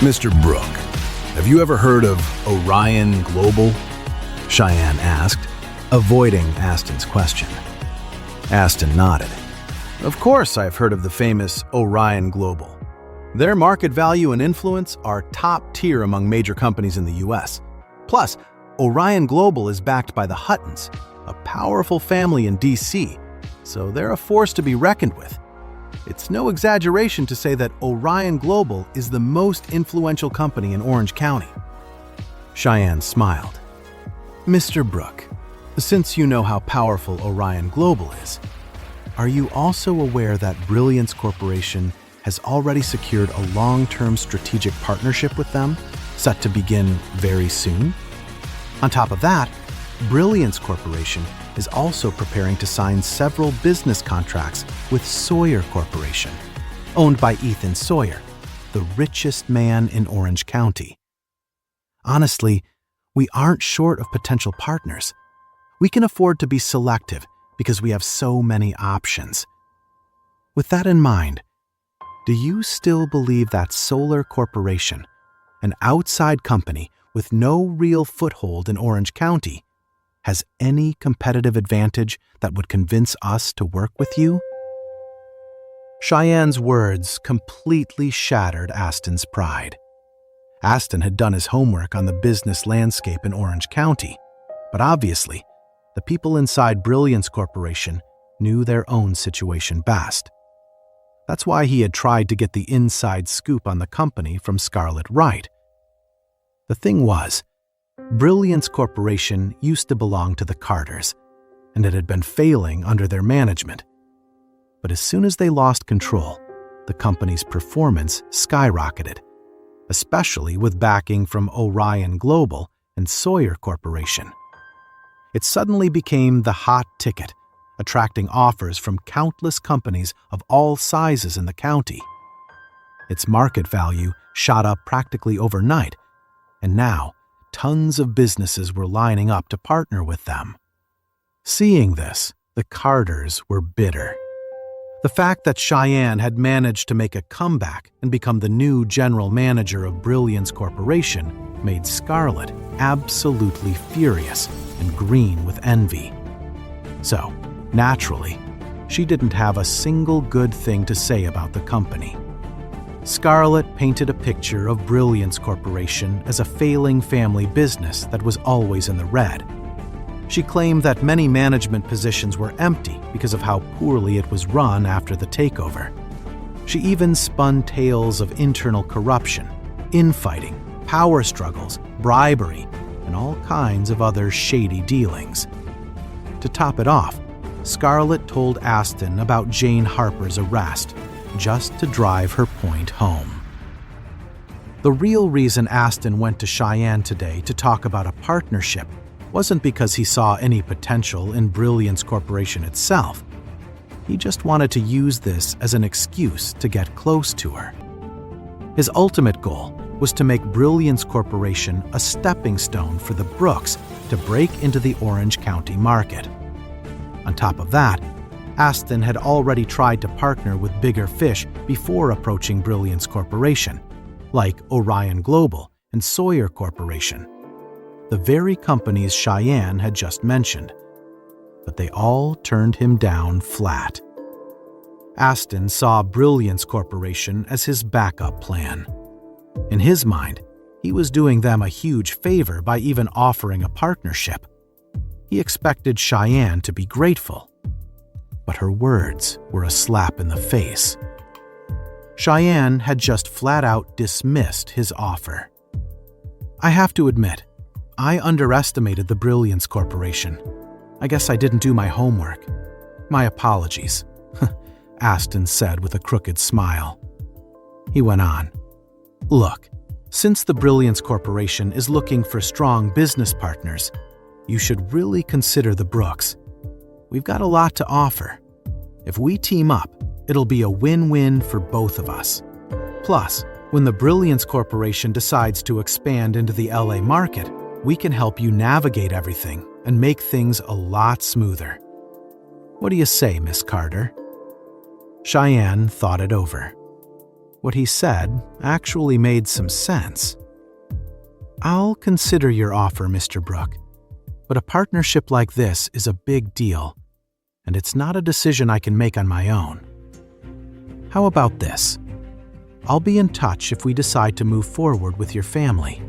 Mr. Brook, have you ever heard of Orion Global? Cheyenne asked, avoiding Aston's question. Aston nodded. Of course I've heard of the famous Orion Global. Their market value and influence are top tier among major companies in the US. Plus, Orion Global is backed by the Huttons, a powerful family in DC, so they're a force to be reckoned with. It's no exaggeration to say that Orion Global is the most influential company in Orange County. Cheyenne smiled. Mr. Brook, since you know how powerful Orion Global is, are you also aware that Brilliance Corporation has already secured a long-term strategic partnership with them, set to begin very soon? On top of that, Brilliance Corporation is also preparing to sign several business contracts with Sawyer Corporation, owned by Ethan Sawyer, the richest man in Orange County. Honestly, we aren't short of potential partners. We can afford to be selective because we have so many options. With that in mind, do you still believe that Solar Corporation, an outside company with no real foothold in Orange County, has any competitive advantage that would convince us to work with you? Cheyenne's words completely shattered Aston's pride. Aston had done his homework on the business landscape in Orange County, but obviously, the people inside Brilliance Corporation knew their own situation best. That's why he had tried to get the inside scoop on the company from Scarlett Wright. The thing was, Brilliance Corporation used to belong to the Carters, and it had been failing under their management. But as soon as they lost control, the company's performance skyrocketed, especially with backing from Orion Global and Sawyer Corporation. It suddenly became the hot ticket, attracting offers from countless companies of all sizes in the county. Its market value shot up practically overnight, and now tons of businesses were lining up to partner with them. Seeing this, the Carters were bitter. The fact that Cheyenne had managed to make a comeback and become the new general manager of Brilliance Corporation made Scarlett absolutely furious and green with envy. So, naturally, she didn't have a single good thing to say about the company. Scarlett painted a picture of Brilliance Corporation as a failing family business that was always in the red. She claimed that many management positions were empty because of how poorly it was run after the takeover. She even spun tales of internal corruption, infighting, power struggles, bribery, and all kinds of other shady dealings. To top it off, Scarlett told Aston about Jane Harper's arrest, just to drive her point home. The real reason Aston went to Cheyenne today to talk about a partnership wasn't because he saw any potential in Brilliance Corporation itself. He just wanted to use this as an excuse to get close to her. His ultimate goal was to make Brilliance Corporation a stepping stone for the Brooks to break into the Orange County market. On top of that, Aston had already tried to partner with bigger fish before approaching Brilliance Corporation, like Orion Global and Sawyer Corporation, the very companies Cheyenne had just mentioned. But they all turned him down flat. Aston saw Brilliance Corporation as his backup plan. In his mind, he was doing them a huge favor by even offering a partnership. He expected Cheyenne to be grateful. But her words were a slap in the face. Cheyenne had just flat out dismissed his offer. I have to admit, I underestimated the Brilliance Corporation. I guess I didn't do my homework. My apologies, Aston said with a crooked smile. He went on. Look, since the Brilliance Corporation is looking for strong business partners, you should really consider the Brooks. We've got a lot to offer. If we team up, it'll be a win-win for both of us. Plus, when the Brilliance Corporation decides to expand into the LA market, we can help you navigate everything and make things a lot smoother. What do you say, Miss Carter? Cheyenne thought it over. What he said actually made some sense. "I'll consider your offer, Mr. Brooke, but a partnership like this is a big deal, and it's not a decision I can make on my own. How about this? I'll be in touch if we decide to move forward with your family."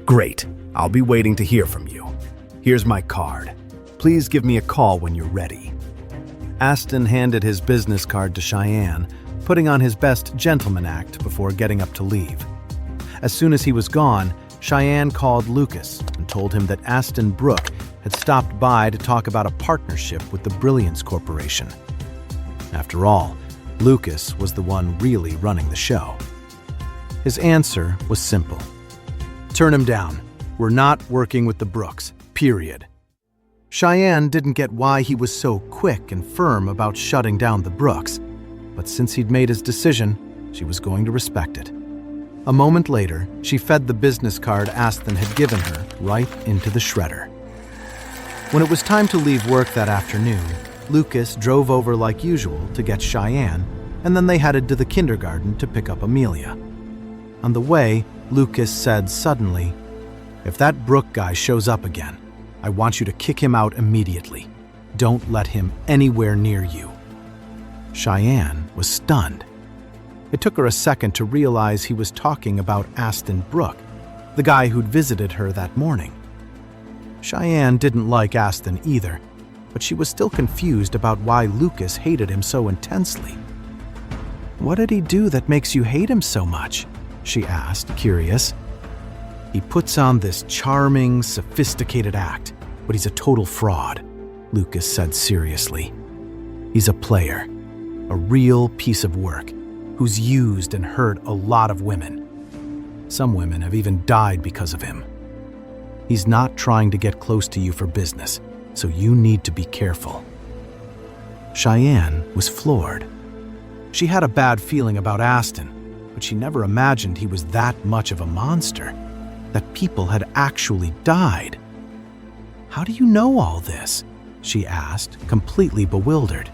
Great. I'll be waiting to hear from you. Here's my card. Please give me a call when you're ready. Aston handed his business card to Cheyenne, putting on his best gentleman act before getting up to leave. As soon as he was gone, Cheyenne called Lucas and told him that Aston Brooke had stopped by to talk about a partnership with the Brilliance Corporation. After all, Lucas was the one really running the show. His answer was simple. "Turn him down. We're not working with the Brookes, period." Cheyenne didn't get why he was so quick and firm about shutting down the Brookes, but since he'd made his decision, she was going to respect it. A moment later, she fed the business card Aston had given her right into the shredder. When it was time to leave work that afternoon, Lucas drove over like usual to get Cheyenne, and then they headed to the kindergarten to pick up Amelia. On the way, Lucas said suddenly, "If that Brooke guy shows up again, I want you to kick him out immediately. Don't let him anywhere near you." Cheyenne was stunned. It took her a second to realize he was talking about Aston Brooke, the guy who'd visited her that morning. Cheyenne didn't like Aston either, but she was still confused about why Lucas hated him so intensely. "What did he do that makes you hate him so much?" she asked, curious. "He puts on this charming, sophisticated act, but he's a total fraud," Lucas said seriously. "He's a player, a real piece of work, who's used and hurt a lot of women. Some women have even died because of him. He's not trying to get close to you for business, so you need to be careful." Cheyenne was floored. She had a bad feeling about Aston, but she never imagined he was that much of a monster, that people had actually died. "How do you know all this?" she asked, completely bewildered.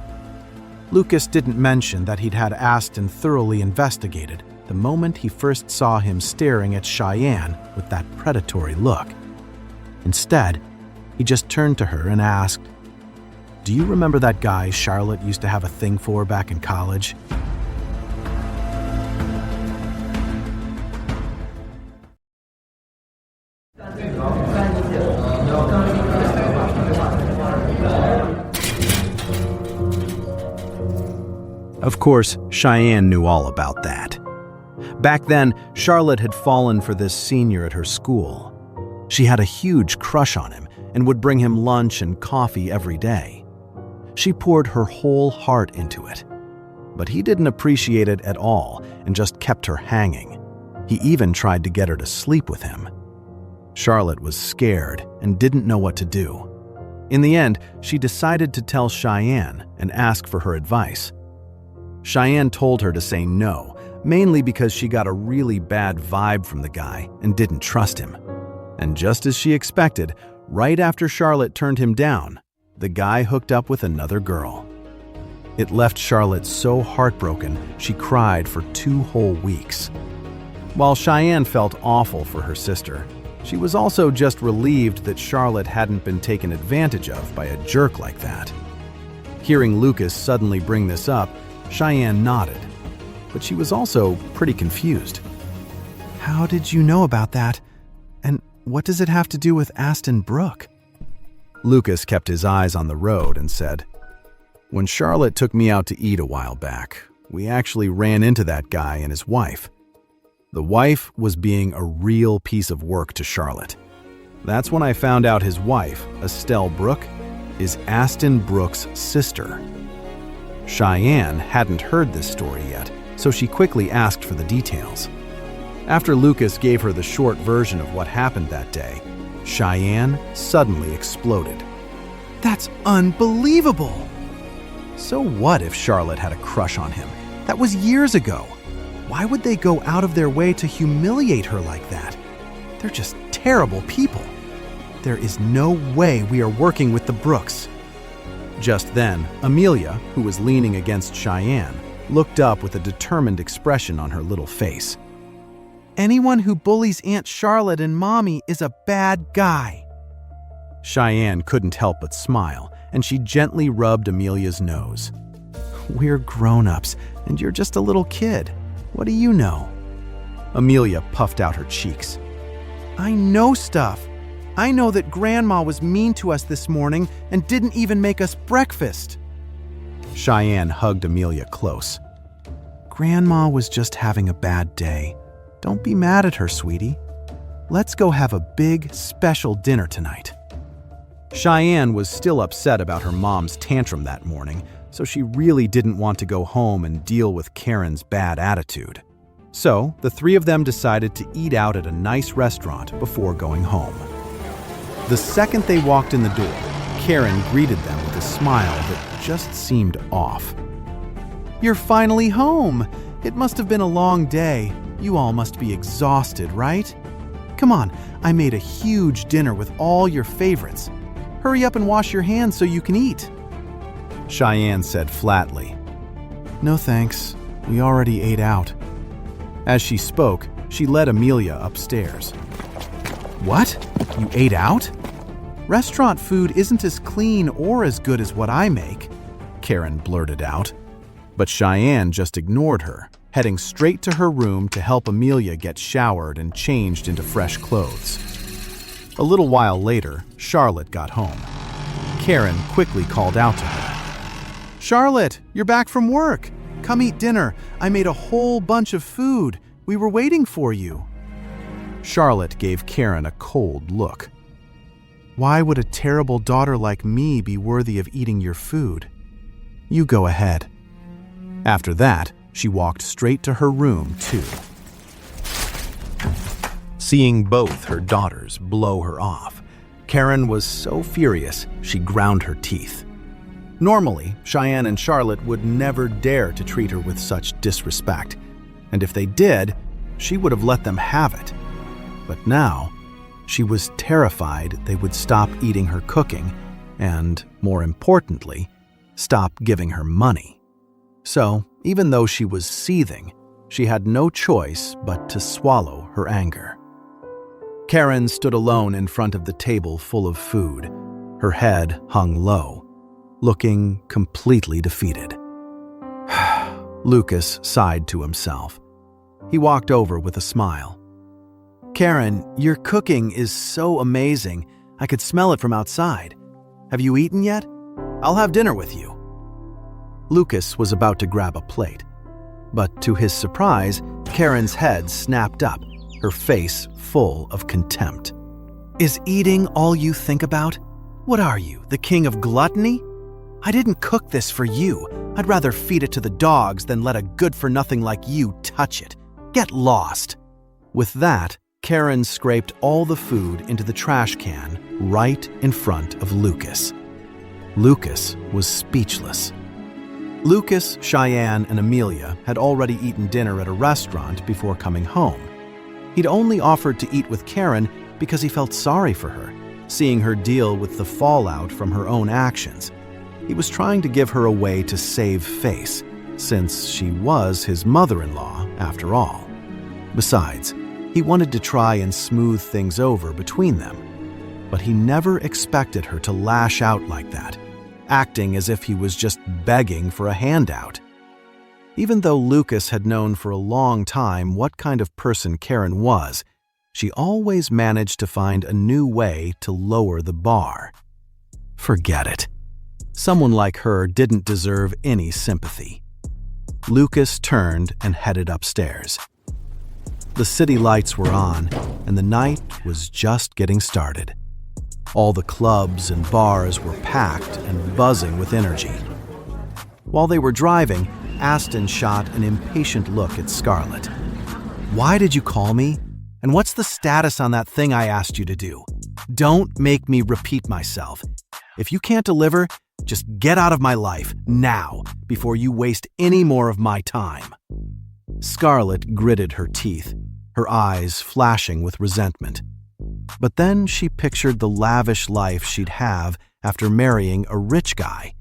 Lucas didn't mention that he'd had Aston thoroughly investigated the moment he first saw him staring at Cheyenne with that predatory look. Instead, he just turned to her and asked, "Do you remember that guy Charlotte used to have a thing for back in college?" Of course, Cheyenne knew all about that. Back then, Charlotte had fallen for this senior at her school. She had a huge crush on him and would bring him lunch and coffee every day. She poured her whole heart into it. But he didn't appreciate it at all and just kept her hanging. He even tried to get her to sleep with him. Charlotte was scared and didn't know what to do. In the end, she decided to tell Cheyenne and ask for her advice. Cheyenne told her to say no, mainly because she got a really bad vibe from the guy and didn't trust him. And just as she expected, right after Charlotte turned him down, the guy hooked up with another girl. It left Charlotte so heartbroken she cried for 2 whole weeks. While Cheyenne felt awful for her sister, she was also just relieved that Charlotte hadn't been taken advantage of by a jerk like that. Hearing Lucas suddenly bring this up, Cheyenne nodded, but she was also pretty confused. "How did you know about that? And what does it have to do with Aston Brooke?" Lucas kept his eyes on the road and said, "When Charlotte took me out to eat a while back, we actually ran into that guy and his wife. The wife was being a real piece of work to Charlotte. That's when I found out his wife, Estelle Brooke, is Aston Brooke's sister." Cheyenne hadn't heard this story yet, so she quickly asked for the details. After Lucas gave her the short version of what happened that day, Cheyenne suddenly exploded. "That's unbelievable!" So what if Charlotte had a crush on him? That was years ago. Why would they go out of their way to humiliate her like that? They're just terrible people. There is no way we are working with the Brookes. Just then, Amelia, who was leaning against Cheyenne, looked up with a determined expression on her little face. Anyone who bullies Aunt Charlotte and Mommy is a bad guy. Cheyenne couldn't help but smile, and she gently rubbed Amelia's nose. We're grown-ups, and you're just a little kid. What do you know? Amelia puffed out her cheeks. I know stuff. I know that Grandma was mean to us this morning and didn't even make us breakfast. Cheyenne hugged Amelia close. Grandma was just having a bad day. Don't be mad at her, sweetie. Let's go have a big, special dinner tonight. Cheyenne was still upset about her mom's tantrum that morning, so she really didn't want to go home and deal with Karen's bad attitude. So, the three of them decided to eat out at a nice restaurant before going home. The second they walked in the door, Karen greeted them with a smile that just seemed off. You're finally home. It must have been a long day. You all must be exhausted, right? Come on, I made a huge dinner with all your favorites. Hurry up and wash your hands so you can eat. Cheyenne said flatly. No thanks. We already ate out. As she spoke, she led Amelia upstairs. What? You ate out? Restaurant food isn't as clean or as good as what I make, Karen blurted out. But Cheyenne just ignored her, heading straight to her room to help Amelia get showered and changed into fresh clothes. A little while later, Charlotte got home. Karen quickly called out to her. Charlotte, you're back from work. Come eat dinner. I made a whole bunch of food. We were waiting for you. Charlotte gave Karen a cold look. Why would a terrible daughter like me be worthy of eating your food? You go ahead. After that, she walked straight to her room, too. Seeing both her daughters blow her off, Karen was so furious she ground her teeth. Normally, Cheyenne and Charlotte would never dare to treat her with such disrespect, and if they did, she would have let them have it. But now, she was terrified they would stop eating her cooking and, more importantly, stop giving her money. So, even though she was seething, she had no choice but to swallow her anger. Karen stood alone in front of the table full of food, her head hung low, looking completely defeated. Lucas sighed to himself. He walked over with a smile. Karen, your cooking is so amazing. I could smell it from outside. Have you eaten yet? I'll have dinner with you. Lucas was about to grab a plate, but to his surprise, Karen's head snapped up, her face full of contempt. Is eating all you think about? What are you, the king of gluttony? I didn't cook this for you. I'd rather feed it to the dogs than let a good-for-nothing like you touch it. Get lost. With that, Karen scraped all the food into the trash can right in front of Lucas. Lucas was speechless. Lucas, Cheyenne, and Amelia had already eaten dinner at a restaurant before coming home. He'd only offered to eat with Karen because he felt sorry for her, seeing her deal with the fallout from her own actions. He was trying to give her a way to save face, since she was his mother-in-law, after all. Besides, he wanted to try and smooth things over between them. But he never expected her to lash out like that, acting as if he was just begging for a handout. Even though Lucas had known for a long time what kind of person Karen was, she always managed to find a new way to lower the bar. Forget it. Someone like her didn't deserve any sympathy. Lucas turned and headed upstairs. The city lights were on, and the night was just getting started. All the clubs and bars were packed and buzzing with energy. While they were driving, Aston shot an impatient look at Scarlett. "Why did you call me? And what's the status on that thing I asked you to do? Don't make me repeat myself. If you can't deliver, just get out of my life, now, before you waste any more of my time." Scarlett gritted her teeth, her eyes flashing with resentment. But then she pictured the lavish life she'd have after marrying a rich guy,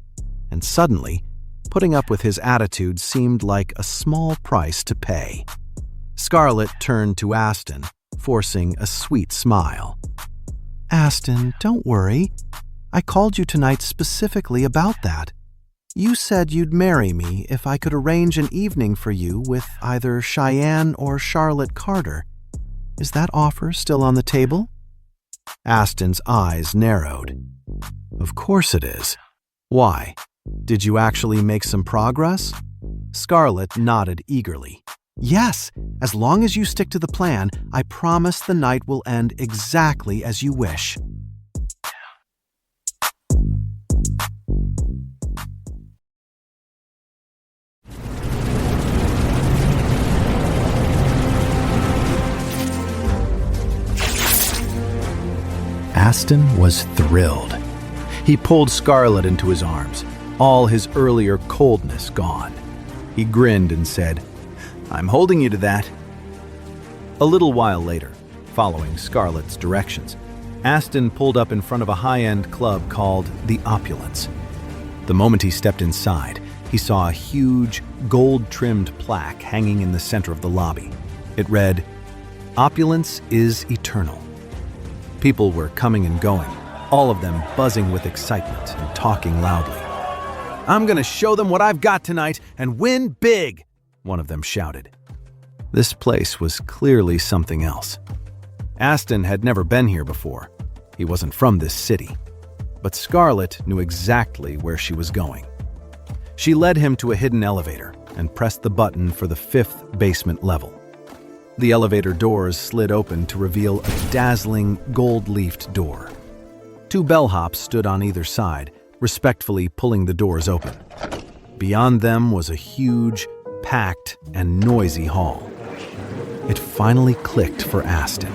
and suddenly, putting up with his attitude seemed like a small price to pay. Scarlett turned to Aston, forcing a sweet smile. "Aston, don't worry. I called you tonight specifically about that. You said you'd marry me if I could arrange an evening for you with either Cheyenne or Charlotte Carter. Is that offer still on the table?" Aston's eyes narrowed. "Of course it is. Why? Did you actually make some progress?" Scarlett nodded eagerly. "Yes, as long as you stick to the plan, I promise the night will end exactly as you wish." Aston was thrilled. He pulled Scarlett into his arms, all his earlier coldness gone. He grinned and said, "I'm holding you to that." A little while later, following Scarlett's directions, Aston pulled up in front of a high-end club called the Opulence. The moment he stepped inside, he saw a huge, gold-trimmed plaque hanging in the center of the lobby. It read, "Opulence is eternal." People were coming and going, all of them buzzing with excitement and talking loudly. "I'm going to show them what I've got tonight and win big," one of them shouted. This place was clearly something else. Aston had never been here before. He wasn't from this city. But Scarlett knew exactly where she was going. She led him to a hidden elevator and pressed the button for the 5th basement level. The elevator doors slid open to reveal a dazzling, gold-leafed door. 2 bellhops stood on either side, respectfully pulling the doors open. Beyond them was a huge, packed, and noisy hall. It finally clicked for Aston.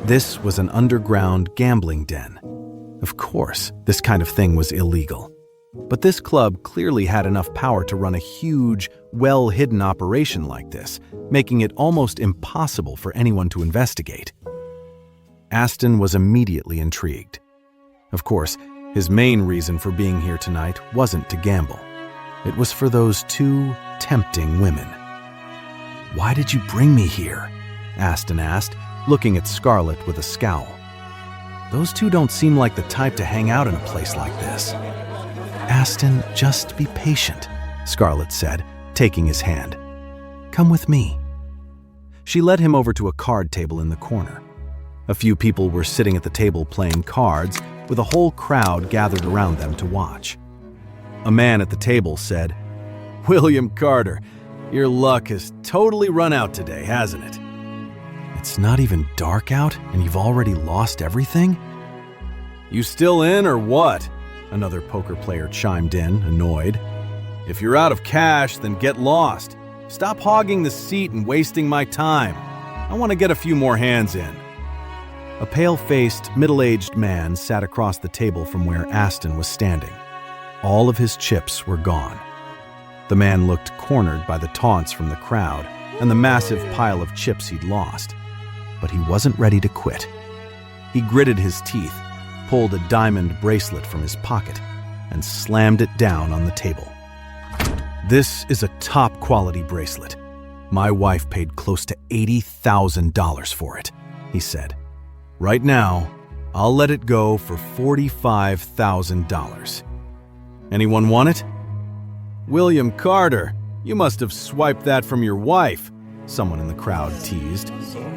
This was an underground gambling den. Of course, this kind of thing was illegal. But this club clearly had enough power to run a huge, well-hidden operation like this, making it almost impossible for anyone to investigate. Aston was immediately intrigued. Of course, his main reason for being here tonight wasn't to gamble. It was for those 2 tempting women. "Why did you bring me here?" Aston asked, looking at Scarlett with a scowl. "Those 2 don't seem like the type to hang out in a place like this." "Aston, just be patient," Scarlett said, taking his hand. "Come with me." She led him over to a card table in the corner. A few people were sitting at the table playing cards, with a whole crowd gathered around them to watch. A man at the table said, "William Carter, your luck has totally run out today, hasn't it?" "It's not even dark out, and you've already lost everything?" "You still in or what?" Another poker player chimed in, annoyed. "If you're out of cash, then get lost. Stop hogging the seat and wasting my time. I want to get a few more hands in." A pale-faced, middle-aged man sat across the table from where Aston was standing. All of his chips were gone. The man looked cornered by the taunts from the crowd and the massive pile of chips he'd lost. But he wasn't ready to quit. He gritted his teeth, pulled a diamond bracelet from his pocket, and slammed it down on the table. "This is a top-quality bracelet. My wife paid close to $80,000 for it," he said. "Right now, I'll let it go for $45,000. Anyone want it?" "William Carter, you must have swiped that from your wife," someone in the crowd teased.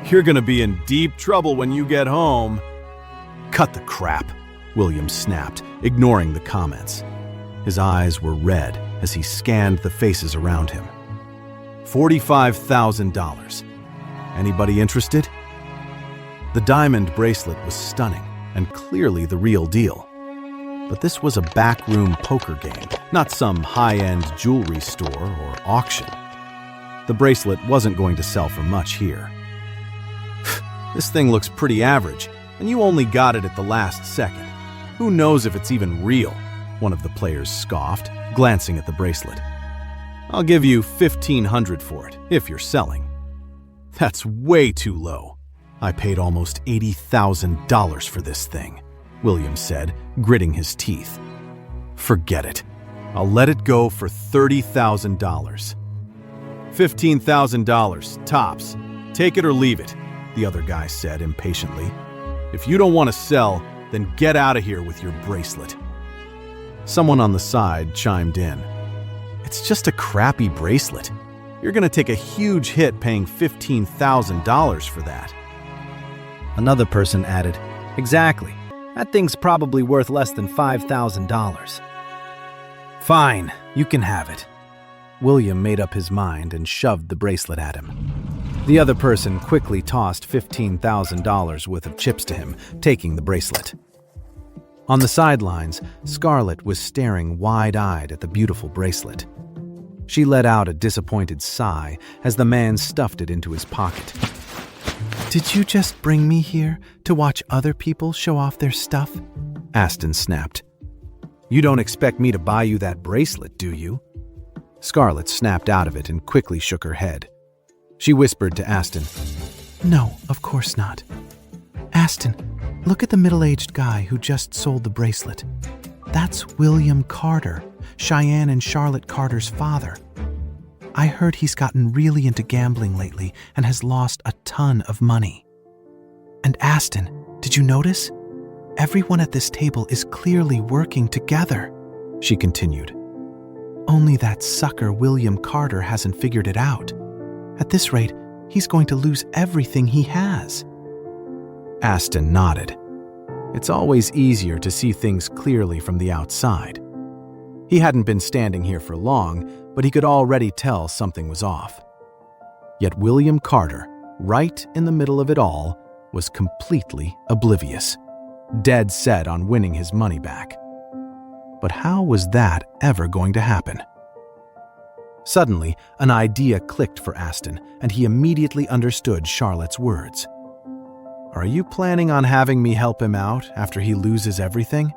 "You're gonna be in deep trouble when you get home." "Cut the crap," William snapped, ignoring the comments. His eyes were red as he scanned the faces around him. $45,000. Anybody interested? The diamond bracelet was stunning and clearly the real deal. But this was a backroom poker game, not some high-end jewelry store or auction. The bracelet wasn't going to sell for much here. "This thing looks pretty average, and you only got it at the last second. Who knows if it's even real?" one of the players scoffed, glancing at the bracelet. "I'll give you $1,500 for it, if you're selling." "That's way too low. I paid almost $80,000 for this thing," William said, gritting his teeth. "Forget it. I'll let it go for $30,000. $15,000, tops. Take it or leave it, the other guy said impatiently. If you don't want to sell, then get out of here with your bracelet. Someone on the side chimed in. It's just a crappy bracelet. You're going to take a huge hit paying $15,000 for that. Another person added, Exactly. That thing's probably worth less than $5,000. Fine, you can have it. William made up his mind and shoved the bracelet at him. The other person quickly tossed $15,000 worth of chips to him, taking the bracelet. On the sidelines, Scarlett was staring wide-eyed at the beautiful bracelet. She let out a disappointed sigh as the man stuffed it into his pocket. Did you just bring me here to watch other people show off their stuff? Aston snapped. You don't expect me to buy you that bracelet, do you? Scarlett snapped out of it and quickly shook her head. She whispered to Aston, No, of course not. Aston, look at the middle-aged guy who just sold the bracelet. That's William Carter, Cheyenne and Charlotte Carter's father. I heard he's gotten really into gambling lately and has lost a ton of money. And Aston, did you notice? Everyone at this table is clearly working together, she continued. Only that sucker William Carter hasn't figured it out. At this rate, he's going to lose everything he has. Aston nodded. It's always easier to see things clearly from the outside. He hadn't been standing here for long, but he could already tell something was off. Yet William Carter, right in the middle of it all, was completely oblivious, dead set on winning his money back. But how was that ever going to happen? Suddenly, an idea clicked for Aston, and he immediately understood Charlotte's words. Are you planning on having me help him out after he loses everything?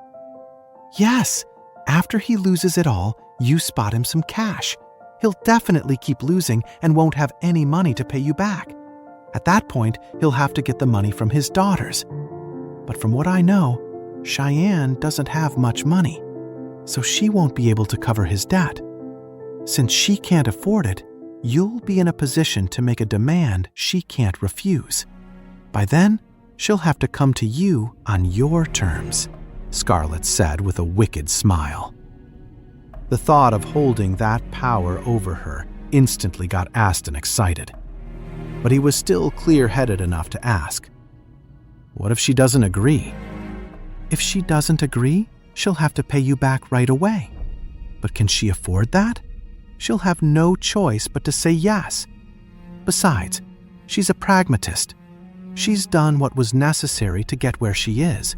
Yes. After he loses it all, you spot him some cash. He'll definitely keep losing and won't have any money to pay you back. At that point, he'll have to get the money from his daughters. But from what I know, Cheyenne doesn't have much money, so she won't be able to cover his debt. Since she can't afford it, you'll be in a position to make a demand she can't refuse. By then, she'll have to come to you on your terms, Scarlett said with a wicked smile. The thought of holding that power over her instantly got Aston excited. But he was still clear-headed enough to ask, what if she doesn't agree? If she doesn't agree, she'll have to pay you back right away. But can she afford that? She'll have no choice but to say yes. Besides, she's a pragmatist. She's done what was necessary to get where she is.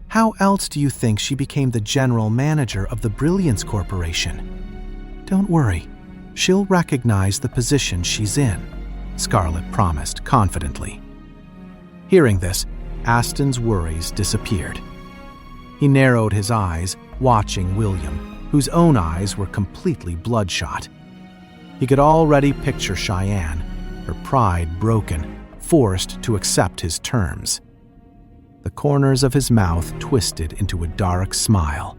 How else do you think she became the general manager of the Brilliance Corporation? Don't worry, she'll recognize the position she's in, Scarlett promised confidently. Hearing this, Aston's worries disappeared. He narrowed his eyes, watching William, whose own eyes were completely bloodshot. He could already picture Cheyenne, her pride broken, forced to accept his terms. The corners of his mouth twisted into a dark smile.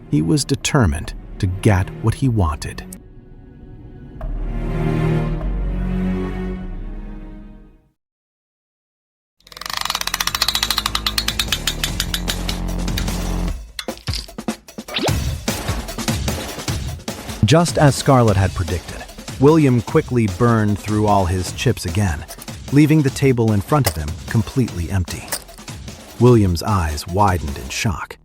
He was determined to get what he wanted. Just as Scarlett had predicted, William quickly burned through all his chips again, leaving the table in front of him completely empty. William's eyes widened in shock.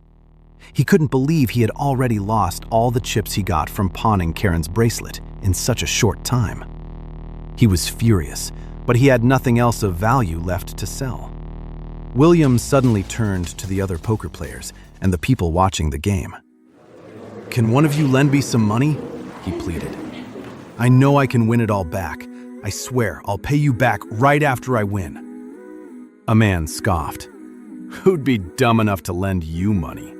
He couldn't believe he had already lost all the chips he got from pawning Karen's bracelet in such a short time. He was furious, but he had nothing else of value left to sell. William suddenly turned to the other poker players and the people watching the game. "Can one of you lend me some money?" he pleaded. "I know I can win it all back. I swear I'll pay you back right after I win." A man scoffed. "Who'd be dumb enough to lend you money?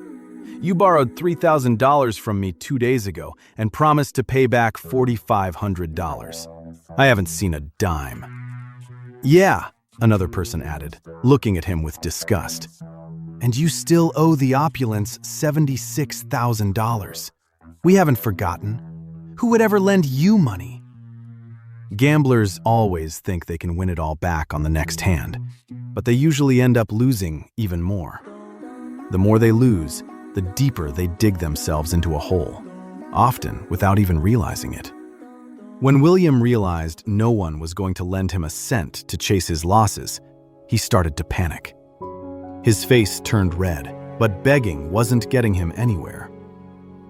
You borrowed $3,000 from me 2 days ago and promised to pay back $4,500. I haven't seen a dime." "Yeah," another person added, looking at him with disgust. "And you still owe the opulence $76,000. We haven't forgotten. Who would ever lend you money? Gamblers always think they can win it all back on the next hand, but they usually end up losing even more. The more they lose, the deeper they dig themselves into a hole, often without even realizing it. When William realized no one was going to lend him a cent to chase his losses, he started to panic. His face turned red, but begging wasn't getting him anywhere.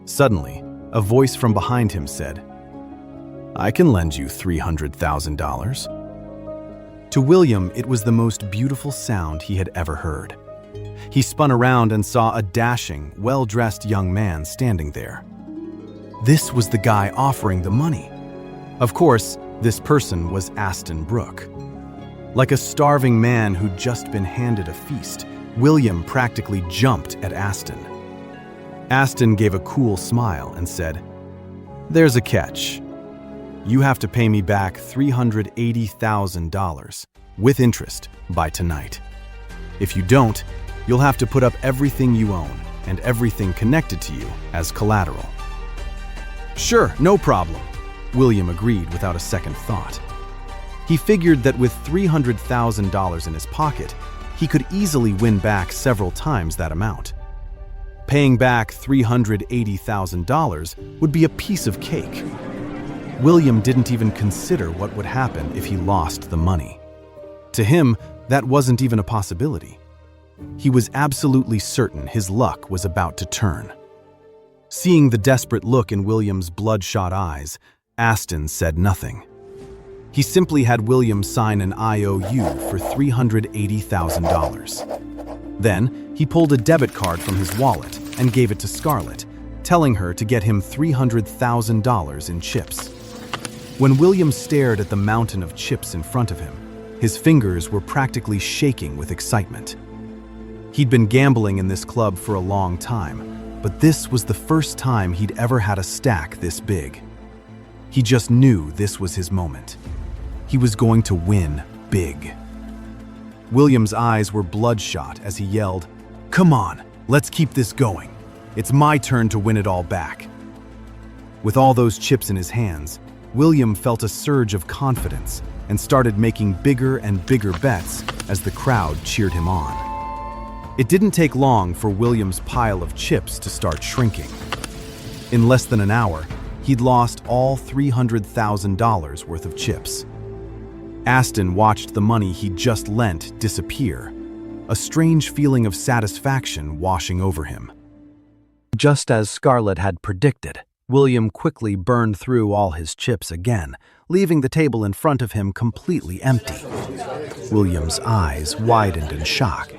Suddenly, a voice from behind him said, "I can lend you $300,000. To William, it was the most beautiful sound he had ever heard. He spun around and saw a dashing, well-dressed young man standing there. This was the guy offering the money. Of course, this person was Aston Brooke. Like a starving man who'd just been handed a feast, William practically jumped at Aston. Aston gave a cool smile and said, "There's a catch. You have to pay me back $380,000 with interest by tonight. If you don't, you'll have to put up everything you own and everything connected to you as collateral." "Sure, no problem," William agreed without a second thought. He figured that with $300,000 in his pocket, he could easily win back several times that amount. Paying back $380,000 would be a piece of cake. William didn't even consider what would happen if he lost the money. To him, that wasn't even a possibility. He was absolutely certain his luck was about to turn. Seeing the desperate look in William's bloodshot eyes, Aston said nothing. He simply had William sign an IOU for $380,000. Then, he pulled a debit card from his wallet and gave it to Scarlett, telling her to get him $300,000 in chips. When William stared at the mountain of chips in front of him, his fingers were practically shaking with excitement. He'd been gambling in this club for a long time, but this was the first time he'd ever had a stack this big. He just knew this was his moment. He was going to win big. William's eyes were bloodshot as he yelled, "Come on, let's keep this going. It's my turn to win it all back." With all those chips in his hands, William felt a surge of confidence and started making bigger and bigger bets as the crowd cheered him on. It didn't take long for William's pile of chips to start shrinking. In less than an hour, he'd lost all $300,000 worth of chips. Aston watched the money he'd just lent disappear, a strange feeling of satisfaction washing over him. Just as Scarlett had predicted, William quickly burned through all his chips again, leaving the table in front of him completely empty. William's eyes widened in shock.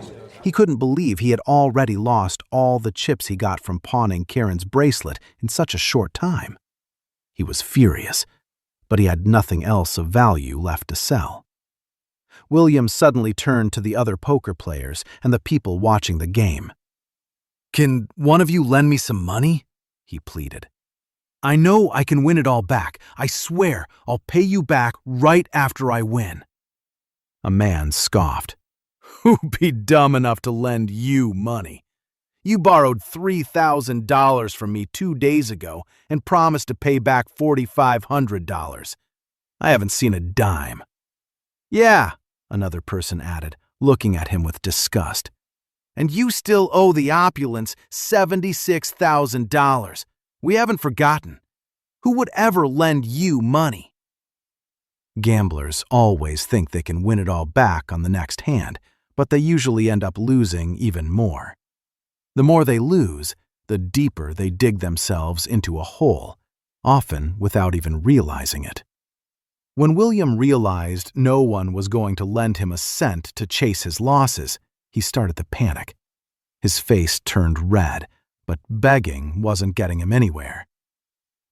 He couldn't believe he had already lost all the chips he got from pawning Karen's bracelet in such a short time. He was furious, but he had nothing else of value left to sell. William suddenly turned to the other poker players and the people watching the game. "Can one of you lend me some money?" he pleaded. "I know I can win it all back. I swear I'll pay you back right after I win." A man scoffed. "Who'd be dumb enough to lend you money? You borrowed $3,000 from me 2 days ago and promised to pay back $4,500. I haven't seen a dime." "Yeah," another person added, looking at him with disgust. "And you still owe the opulence $76,000. We haven't forgotten. Who would ever lend you money?" Gamblers always think they can win it all back on the next hand, but they usually end up losing even more. The more they lose, the deeper they dig themselves into a hole, often without even realizing it. When William realized no one was going to lend him a cent to chase his losses, he started to panic. His face turned red, but begging wasn't getting him anywhere.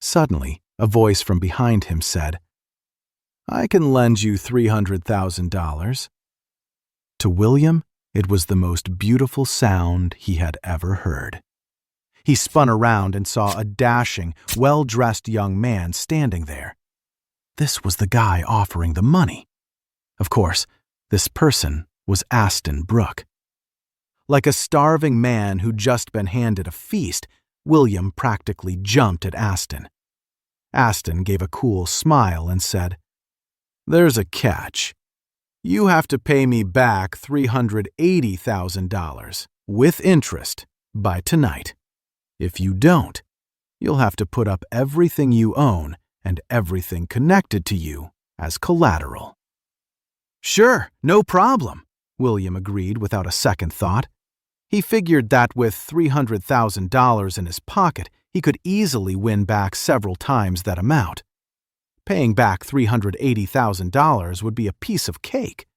Suddenly, a voice from behind him said, "I can lend you $300,000. To William, it was the most beautiful sound he had ever heard. He spun around and saw a dashing, well-dressed young man standing there. This was the guy offering the money. Of course, this person was Aston Brooke. Like a starving man who'd just been handed a feast, William practically jumped at Aston. Aston gave a cool smile and said, "There's a catch. You have to pay me back $380,000 with interest by tonight. If you don't, you'll have to put up everything you own and everything connected to you as collateral." "Sure, no problem," William agreed without a second thought. He figured that with $300,000 in his pocket, he could easily win back several times that amount. Paying back $380,000 would be a piece of cake.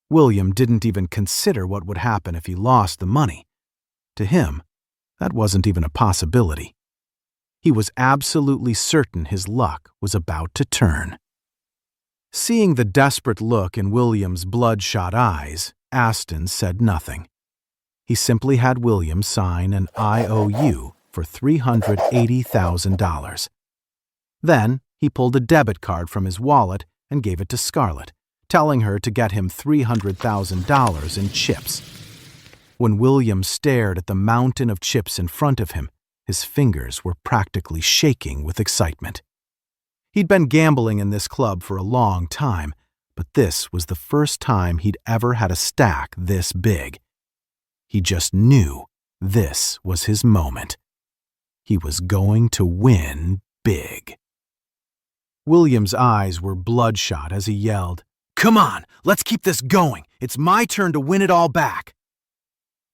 William didn't even consider what would happen if he lost the money. To him, that wasn't even a possibility. He was absolutely certain his luck was about to turn. Seeing the desperate look in William's bloodshot eyes, Aston said nothing. He simply had William sign an IOU for $380,000. Then he pulled a debit card from his wallet and gave it to Scarlett, telling her to get him $300,000 in chips. When William stared at the mountain of chips in front of him, his fingers were practically shaking with excitement. He'd been gambling in this club for a long time, but this was the first time he'd ever had a stack this big. He just knew this was his moment. He was going to win big. William's eyes were bloodshot as he yelled, "Come on, let's keep this going. It's my turn to win it all back."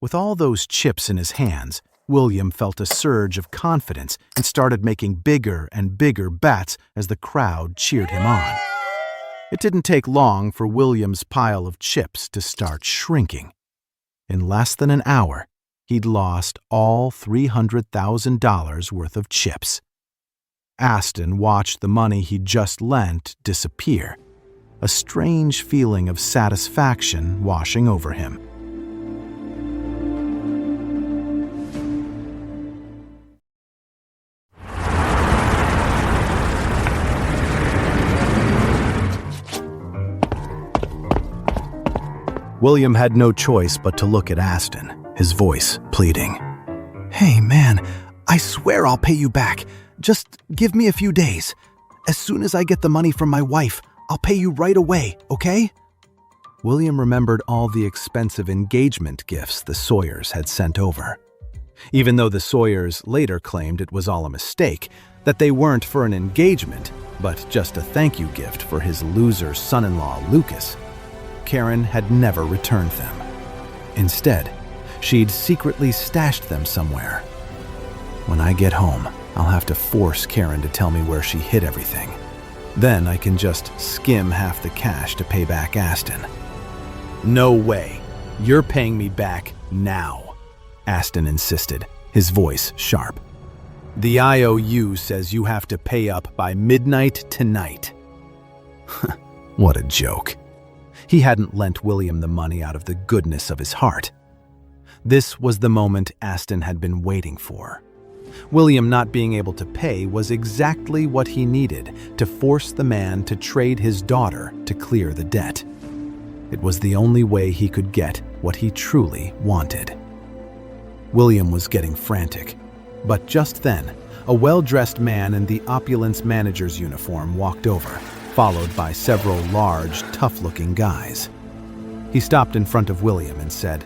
With all those chips in his hands, William felt a surge of confidence and started making bigger and bigger bets as the crowd cheered him on. It didn't take long for William's pile of chips to start shrinking. In less than an hour, he'd lost all $300,000 worth of chips. Aston watched the money he'd just lent disappear, a strange feeling of satisfaction washing over him. William had no choice but to look at Aston, his voice pleading. "Hey, man, I swear I'll pay you back. Just give me a few days. As soon as I get the money from my wife, I'll pay you right away, okay?" William remembered all the expensive engagement gifts the Sawyers had sent over. Even though the Sawyers later claimed it was all a mistake, that they weren't for an engagement, but just a thank you gift for his loser son-in-law, Lucas, Karen had never returned them. Instead, she'd secretly stashed them somewhere. "When I get home, I'll have to force Karen to tell me where she hid everything. Then I can just skim half the cash to pay back Aston." "No way. You're paying me back now," Aston insisted, his voice sharp. "The IOU says you have to pay up by midnight tonight." What a joke. He hadn't lent William the money out of the goodness of his heart. This was the moment Aston had been waiting for. William not being able to pay was exactly what he needed to force the man to trade his daughter to clear the debt. It was the only way he could get what he truly wanted. William was getting frantic, but just then, a well-dressed man in the opulence manager's uniform walked over, followed by several large, tough-looking guys. He stopped in front of William and said,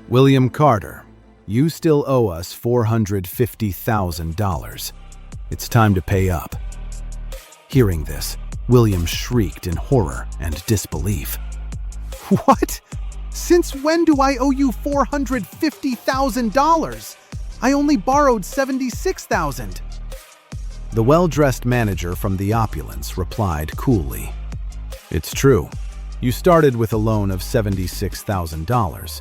"William Carter, you still owe us $450,000. It's time to pay up." Hearing this, William shrieked in horror and disbelief. "What? Since when do I owe you $450,000? I only borrowed $76,000. The well-dressed manager from the opulence replied coolly, "It's true. You started with a loan of $76,000,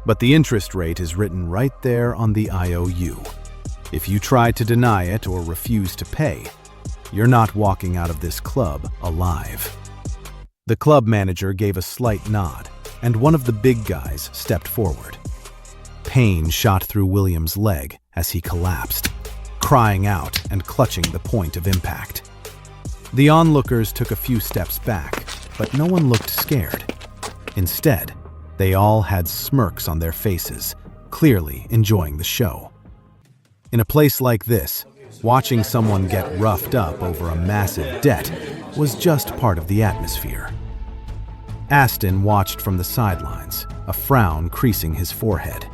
but the interest rate is written right there on the IOU. If you try to deny it or refuse to pay, you're not walking out of this club alive." The club manager gave a slight nod, and one of the big guys stepped forward. Pain shot through William's leg as he collapsed, crying out and clutching the point of impact. The onlookers took a few steps back, but no one looked scared. Instead, they all had smirks on their faces, clearly enjoying the show. In a place like this, watching someone get roughed up over a massive debt was just part of the atmosphere. Aston watched from the sidelines, a frown creasing his forehead.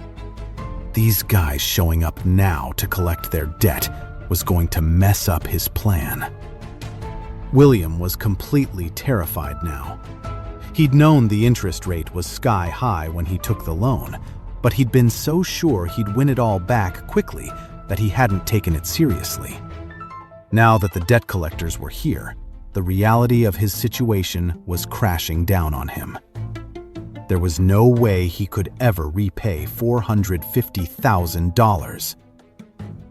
These guys showing up now to collect their debt was going to mess up his plan. William was completely terrified now. He'd known the interest rate was sky high when he took the loan, but he'd been so sure he'd win it all back quickly that he hadn't taken it seriously. Now that the debt collectors were here, the reality of his situation was crashing down on him. There was no way he could ever repay $450,000.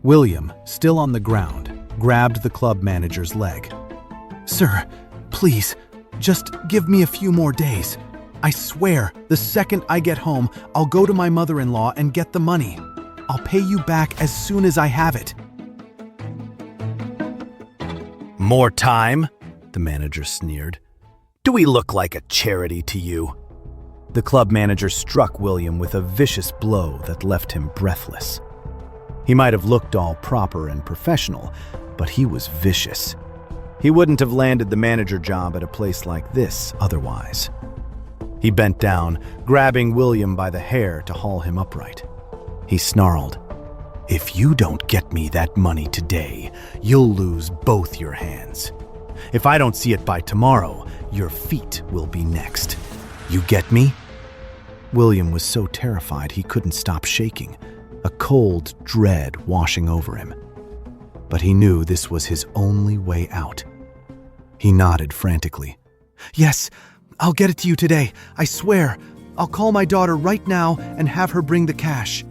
William, still on the ground, grabbed the club manager's leg. "Sir, please, just give me a few more days. I swear, the second I get home, I'll go to my mother-in-law and get the money. I'll pay you back as soon as I have it." More time? The manager sneered. Do we look like a charity to you? The club manager struck William with a vicious blow that left him breathless. He might have looked all proper and professional, but he was vicious. He wouldn't have landed the manager job at a place like this otherwise. He bent down, grabbing William by the hair to haul him upright. He snarled, "If you don't get me that money today, you'll lose both your hands. If I don't see it by tomorrow, your feet will be next. You get me?" William was so terrified he couldn't stop shaking, a cold dread washing over him. But he knew this was his only way out. He nodded frantically. "Yes, I'll get it to you today, I swear. I'll call my daughter right now and have her bring the cash."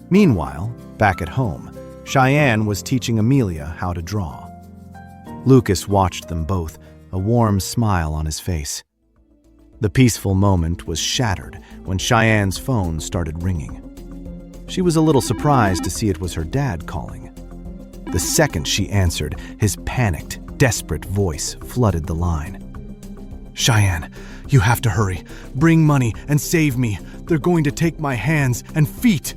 Meanwhile, back at home, Cheyenne was teaching Amelia how to draw. Lucas watched them both, a warm smile on his face. The peaceful moment was shattered when Cheyenne's phone started ringing. She was a little surprised to see it was her dad calling. The second she answered, his panicked, desperate voice flooded the line. "Cheyenne, you have to hurry. Bring money and save me. They're going to take my hands and feet."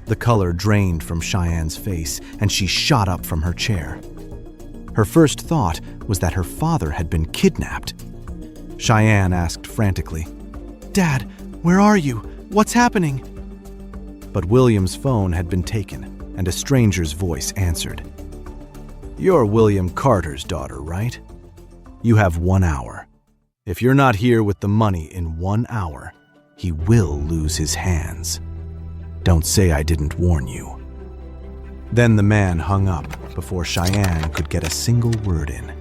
The color drained from Cheyenne's face, and she shot up from her chair. Her first thought was that her father had been kidnapped. Cheyenne asked frantically, "Dad, where are you? What's happening?" But William's phone had been taken, and a stranger's voice answered. "You're William Carter's daughter, right? You have 1 hour. If you're not here with the money in 1 hour, he will lose his hands. Don't say I didn't warn you." Then the man hung up before Cheyenne could get a single word in.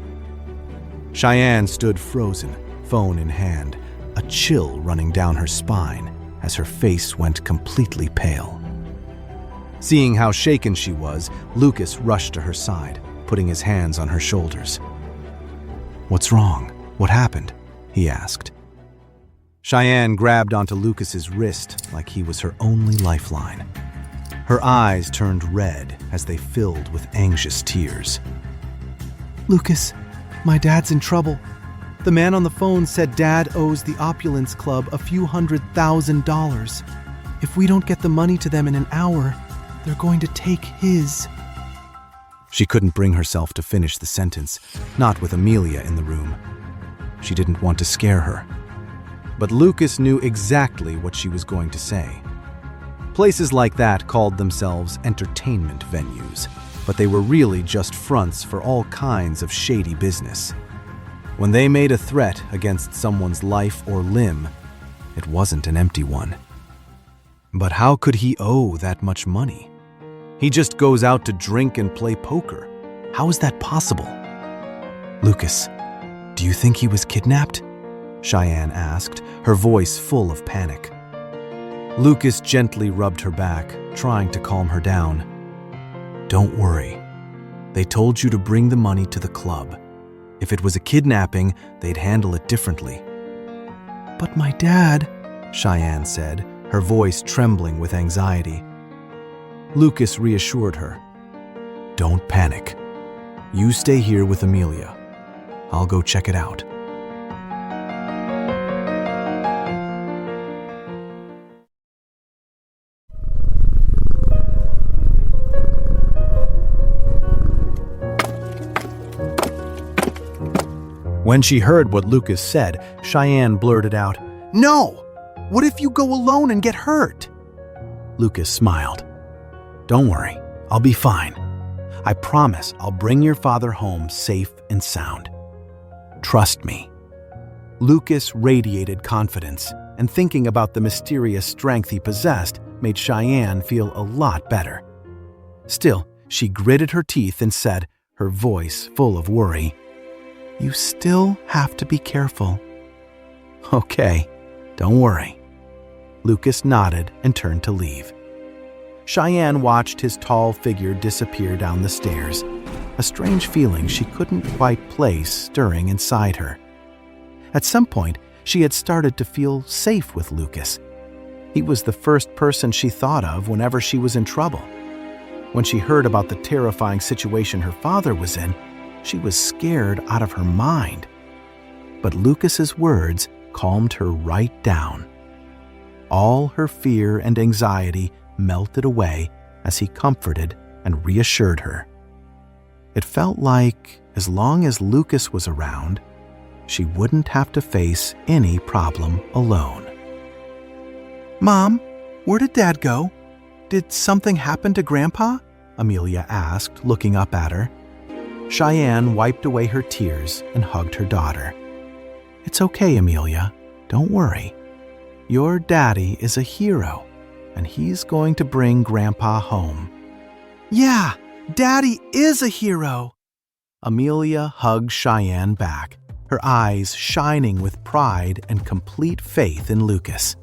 Cheyenne stood frozen, phone in hand, a chill running down her spine as her face went completely pale. Seeing how shaken she was, Lucas rushed to her side, putting his hands on her shoulders. "What's wrong? What happened?" he asked. Cheyenne grabbed onto Lucas's wrist like he was her only lifeline. Her eyes turned red as they filled with anxious tears. "Lucas, my dad's in trouble. The man on the phone said Dad owes the Opulence Club a few $100,000. If we don't get the money to them in an hour, they're going to take his." She couldn't bring herself to finish the sentence, not with Amelia in the room. She didn't want to scare her. But Lucas knew exactly what she was going to say. Places like that called themselves entertainment venues, but they were really just fronts for all kinds of shady business. When they made a threat against someone's life or limb, it wasn't an empty one. But how could he owe that much money? He just goes out to drink and play poker. How is that possible? "Lucas, do you think he was kidnapped?" Cheyenne asked, her voice full of panic. Lucas gently rubbed her back, trying to calm her down. "Don't worry. They told you to bring the money to the club. If it was a kidnapping, they'd handle it differently." "But my dad," Cheyenne said, her voice trembling with anxiety. Lucas reassured her. "Don't panic. You stay here with Amelia. I'll go check it out." When she heard what Lucas said, Cheyenne blurted out, No! What if you go alone and get hurt? Lucas smiled. Don't worry, I'll be fine. I promise I'll bring your father home safe and sound. Trust me. Lucas radiated confidence, and thinking about the mysterious strength he possessed made Cheyenne feel a lot better. Still, she gritted her teeth and said, her voice full of worry, You still have to be careful. Okay, don't worry. Lucas nodded and turned to leave. Cheyenne watched his tall figure disappear down the stairs, a strange feeling she couldn't quite place stirring inside her. At some point, she had started to feel safe with Lucas. He was the first person she thought of whenever she was in trouble. When she heard about the terrifying situation her father was in, she was scared out of her mind. But Lucas's words calmed her right down. All her fear and anxiety melted away as he comforted and reassured her. It felt like, as long as Lucas was around, she wouldn't have to face any problem alone. Mom, where did Dad go? Did something happen to Grandpa? Amelia asked, looking up at her. Cheyenne wiped away her tears and hugged her daughter. It's okay, Amelia. Don't worry. Your daddy is a hero, and he's going to bring Grandpa home. Yeah, Daddy is a hero. Amelia hugged Cheyenne back, her eyes shining with pride and complete faith in Lucas.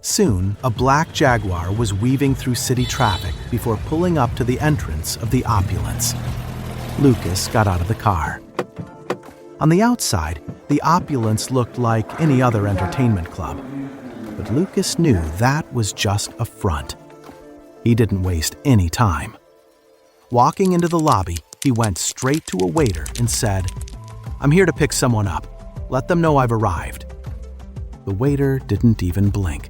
Soon, a black Jaguar was weaving through city traffic before pulling up to the entrance of the Opulence. Lucas got out of the car. On the outside, the Opulence looked like any other entertainment club, but Lucas knew that was just a front. He didn't waste any time. Walking into the lobby, he went straight to a waiter and said, I'm here to pick someone up. Let them know I've arrived. The waiter didn't even blink.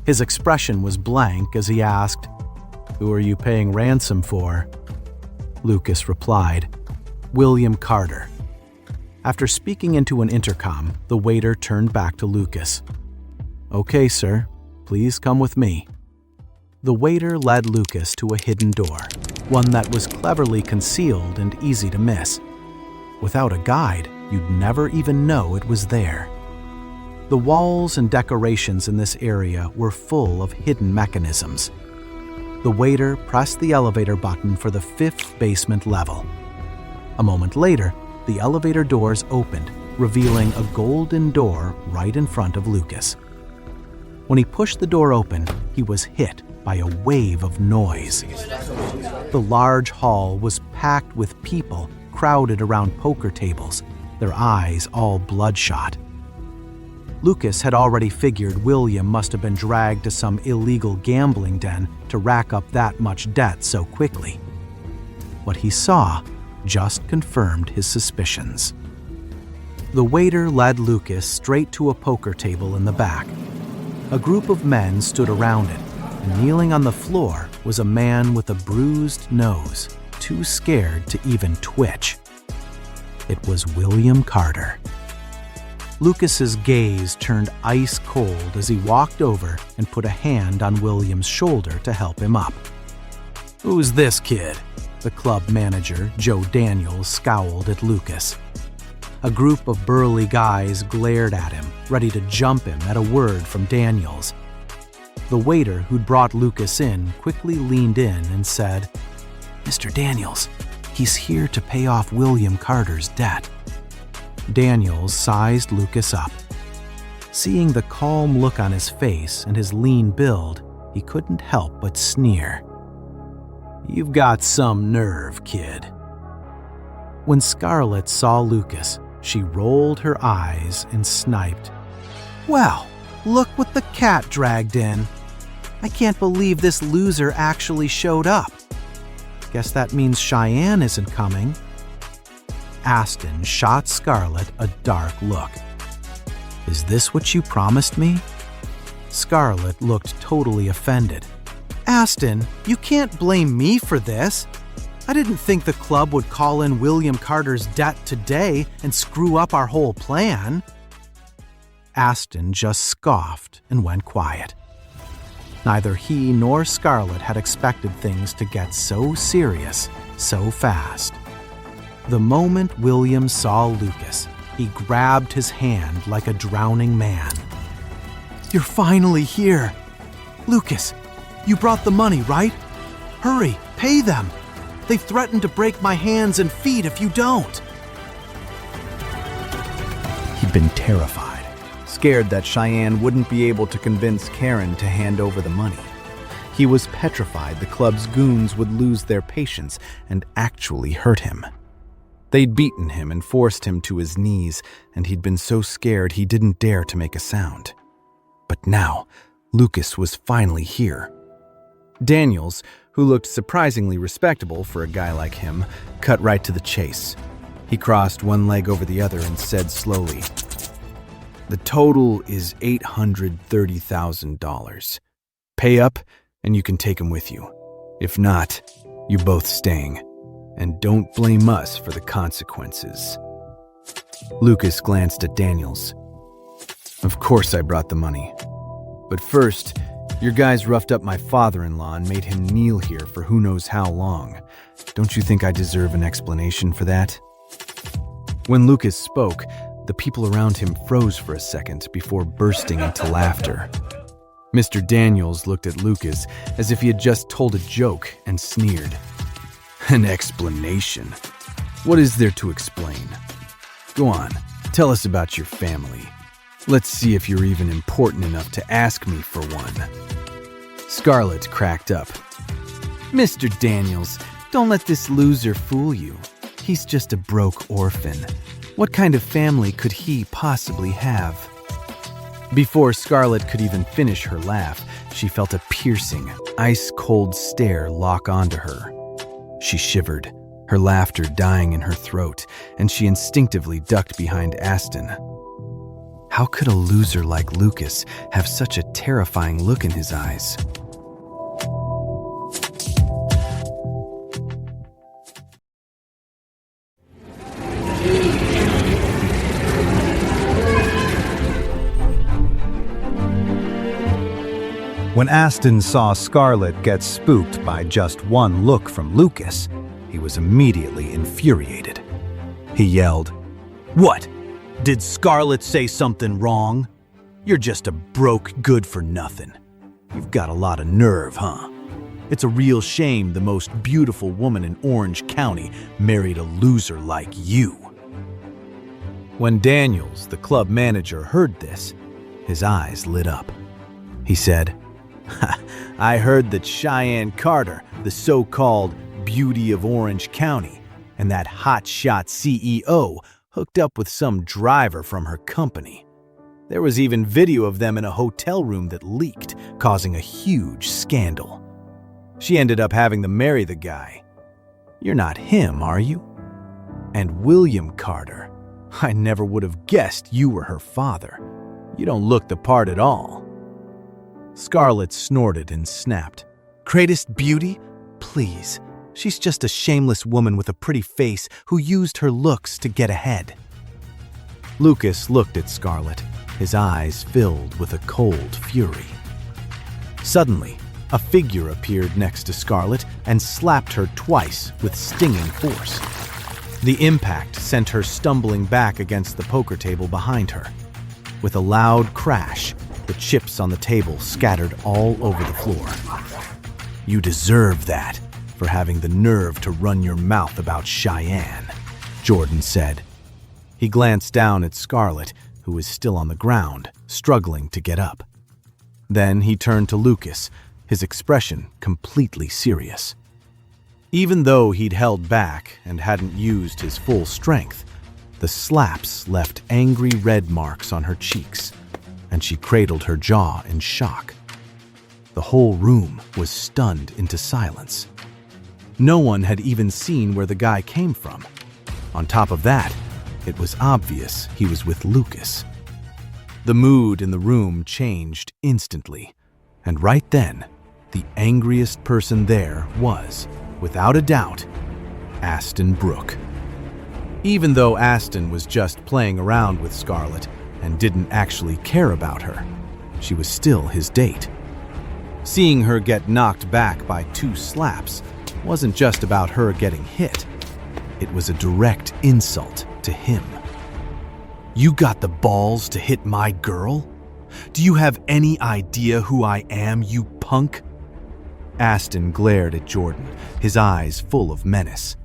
His expression was blank as he asked, Who are you paying ransom for? Lucas replied, William Carter. After speaking into an intercom, the waiter turned back to Lucas. Okay, sir. Please come with me. The waiter led Lucas to a hidden door, one that was cleverly concealed and easy to miss. Without a guide, you'd never even know it was there. The walls and decorations in this area were full of hidden mechanisms. The waiter pressed the elevator button for the 5th basement level. A moment later, the elevator doors opened, revealing a golden door right in front of Lucas. When he pushed the door open, he was hit by a wave of noise. The large hall was packed with people crowded around poker tables, their eyes all bloodshot. Lucas had already figured William must have been dragged to some illegal gambling den to rack up that much debt so quickly. What he saw just confirmed his suspicions. The waiter led Lucas straight to a poker table in the back. A group of men stood around it, and kneeling on the floor was a man with a bruised nose, too scared to even twitch. It was William Carter. Lucas's gaze turned ice cold as he walked over and put a hand on William's shoulder to help him up. Who's this kid? The club manager, Joe Daniels, scowled at Lucas. A group of burly guys glared at him, ready to jump him at a word from Daniels. The waiter who'd brought Lucas in quickly leaned in and said, Mr. Daniels, he's here to pay off William Carter's debt. Daniels sized Lucas up. Seeing the calm look on his face and his lean build, he couldn't help but sneer. You've got some nerve, kid. When Scarlett saw Lucas, she rolled her eyes and sniped. Well, look what the cat dragged in. I can't believe this loser actually showed up. Guess that means Cheyenne isn't coming. Aston shot Scarlett a dark look. Is this what you promised me? Scarlett looked totally offended. Aston, you can't blame me for this. I didn't think the club would call in William Carter's debt today and screw up our whole plan. Aston just scoffed and went quiet. Neither he nor Scarlett had expected things to get so serious so fast. The moment William saw Lucas, he grabbed his hand like a drowning man. You're finally here. Lucas, you brought the money, right? Hurry, pay them. They've threatened to break my hands and feet if you don't. He'd been terrified, scared that Cheyenne wouldn't be able to convince Karen to hand over the money. He was petrified the club's goons would lose their patience and actually hurt him. They'd beaten him and forced him to his knees, and he'd been so scared he didn't dare to make a sound. But now, Lucas was finally here. Daniels, who looked surprisingly respectable for a guy like him, cut right to the chase. He crossed one leg over the other and said slowly, "The total is $830,000. Pay up, and you can take him with you. If not, you both staying. And don't blame us for the consequences." Lucas glanced at Daniels. "Of course I brought the money. But first, your guys roughed up my father-in-law and made him kneel here for who knows how long. Don't you think I deserve an explanation for that?" When Lucas spoke, the people around him froze for a second before bursting into laughter. Mr. Daniels looked at Lucas as if he had just told a joke and sneered. "An explanation? What is there to explain? Go on, tell us about your family. Let's see if you're even important enough to ask me for one." Scarlett cracked up. "Mr. Daniels, don't let this loser fool you. He's just a broke orphan. What kind of family could he possibly have?" Before Scarlett could even finish her laugh, she felt a piercing, ice-cold stare lock onto her. She shivered, her laughter dying in her throat, and she instinctively ducked behind Aston. How could a loser like Lucas have such a terrifying look in his eyes? When Aston saw Scarlett get spooked by just one look from Lucas, he was immediately infuriated. He yelled, "What? Did Scarlett say something wrong? You're just a broke good-for-nothing. You've got a lot of nerve, huh? It's a real shame the most beautiful woman in Orange County married a loser like you." When Daniels, the club manager, heard this, his eyes lit up. He said, "I heard that Cheyenne Carter, the so-called beauty of Orange County, and that hotshot CEO hooked up with some driver from her company. There was even video of them in a hotel room that leaked, causing a huge scandal. She ended up having to marry the guy. You're not him, are you? And William Carter, I never would have guessed you were her father. You don't look the part at all." Scarlett snorted and snapped. "Greatest beauty? Please. She's just a shameless woman with a pretty face who used her looks to get ahead." Lucas looked at Scarlett, his eyes filled with a cold fury. Suddenly, a figure appeared next to Scarlett and slapped her twice with stinging force. The impact sent her stumbling back against the poker table behind her. With a loud crash, the chips on the table scattered all over the floor. "You deserve that for having the nerve to run your mouth about Cheyenne," Jordan said. He glanced down at Scarlett, who was still on the ground, struggling to get up. Then he turned to Lucas, his expression completely serious. Even though he'd held back and hadn't used his full strength, the slaps left angry red marks on her cheeks, and she cradled her jaw in shock. The whole room was stunned into silence. No one had even seen where the guy came from. On top of that, it was obvious he was with Lucas. The mood in the room changed instantly, and right then, the angriest person there was, without a doubt, Aston Brooke. Even though Aston was just playing around with Scarlett and didn't actually care about her, she was still his date. Seeing her get knocked back by 2 slaps wasn't just about her getting hit. It was a direct insult to him. "You got the balls to hit my girl? Do you have any idea who I am, you punk?" Aston glared at Jordan, his eyes full of menace.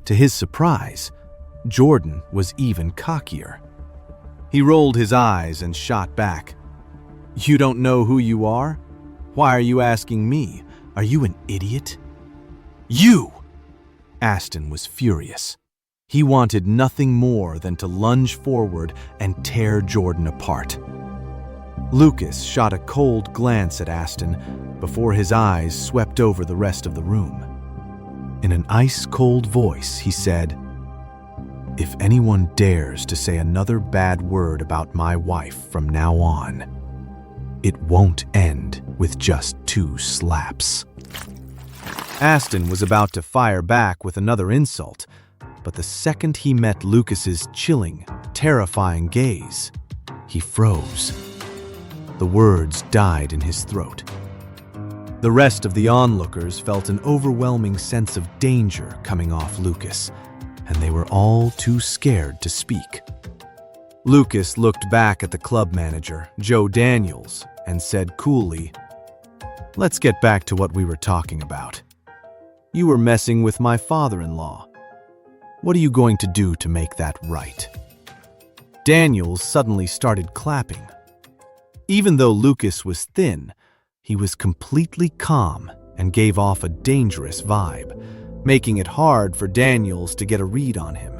To his surprise, Jordan was even cockier. He rolled his eyes and shot back. "You don't know who you are? Why are you asking me? Are you an idiot?" "You!" Aston was furious. He wanted nothing more than to lunge forward and tear Jordan apart. Lucas shot a cold glance at Aston before his eyes swept over the rest of the room. In an ice-cold voice, he said, "If anyone dares to say another bad word about my wife from now on, it won't end with just 2 slaps." Aston was about to fire back with another insult, but the second he met Lucas's chilling, terrifying gaze, he froze. The words died in his throat. The rest of the onlookers felt an overwhelming sense of danger coming off Lucas, and they were all too scared to speak. Lucas looked back at the club manager, Joe Daniels, and said coolly, "Let's get back to what we were talking about. You were messing with my father-in-law. What are you going to do to make that right?" Daniels suddenly started clapping. Even though Lucas was thin, he was completely calm and gave off a dangerous vibe, making it hard for Daniels to get a read on him.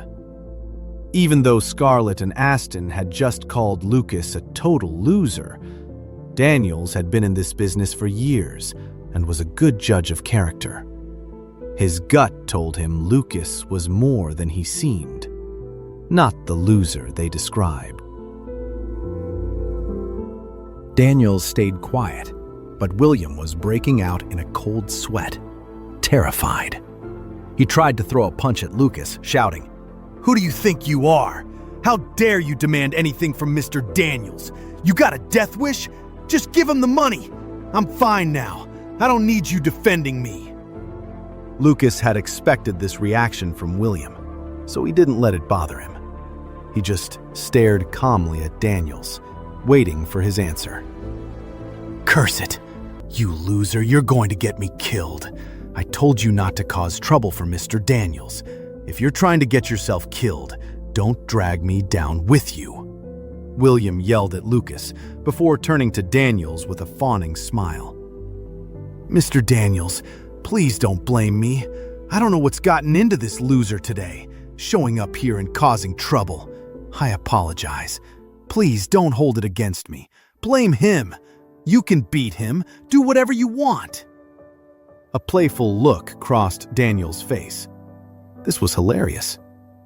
Even though Scarlett and Aston had just called Lucas a total loser, Daniels had been in this business for years and was a good judge of character. His gut told him Lucas was more than he seemed, not the loser they described. Daniels stayed quiet, but William was breaking out in a cold sweat, terrified. He tried to throw a punch at Lucas, shouting, "Who do you think you are? How dare you demand anything from Mr. Daniels? You got a death wish? Just give him the money. I'm fine now. I don't need you defending me." Lucas had expected this reaction from William, so he didn't let it bother him. He just stared calmly at Daniels, waiting for his answer. "Curse it! You loser, you're going to get me killed. I told you not to cause trouble for Mr. Daniels. If you're trying to get yourself killed, don't drag me down with you." William yelled at Lucas before turning to Daniels with a fawning smile. "Mr. Daniels, please don't blame me. I don't know what's gotten into this loser today, showing up here and causing trouble. I apologize. Please don't hold it against me. Blame him. You can beat him. Do whatever you want." A playful look crossed Daniel's face. This was hilarious.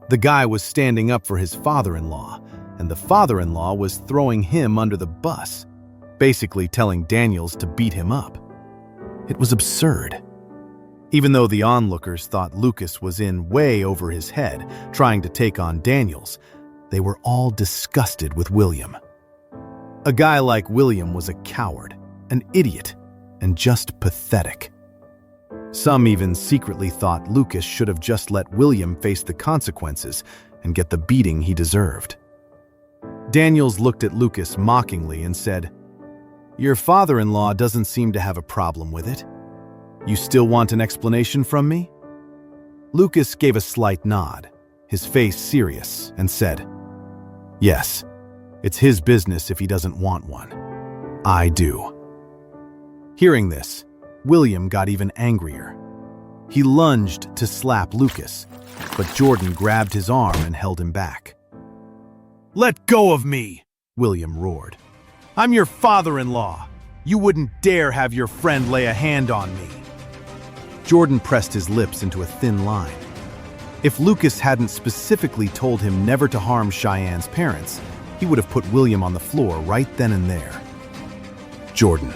The guy was standing up for his father-in-law, and the father-in-law was throwing him under the bus, basically telling Daniels to beat him up. It was absurd. Even though the onlookers thought Lucas was in way over his head, trying to take on Daniels, they were all disgusted with William. A guy like William was a coward, an idiot, and just pathetic. Some even secretly thought Lucas should have just let William face the consequences and get the beating he deserved. Daniels looked at Lucas mockingly and said, "Your father-in-law doesn't seem to have a problem with it. You still want an explanation from me?" Lucas gave a slight nod, his face serious, and said, "Yes, it's his business if he doesn't want one. I do." Hearing this, William got even angrier. He lunged to slap Lucas, but Jordan grabbed his arm and held him back. "Let go of me!" William roared. "I'm your father-in-law. You wouldn't dare have your friend lay a hand on me." Jordan pressed his lips into a thin line. If Lucas hadn't specifically told him never to harm Cheyenne's parents, he would have put William on the floor right then and there. "Jordan,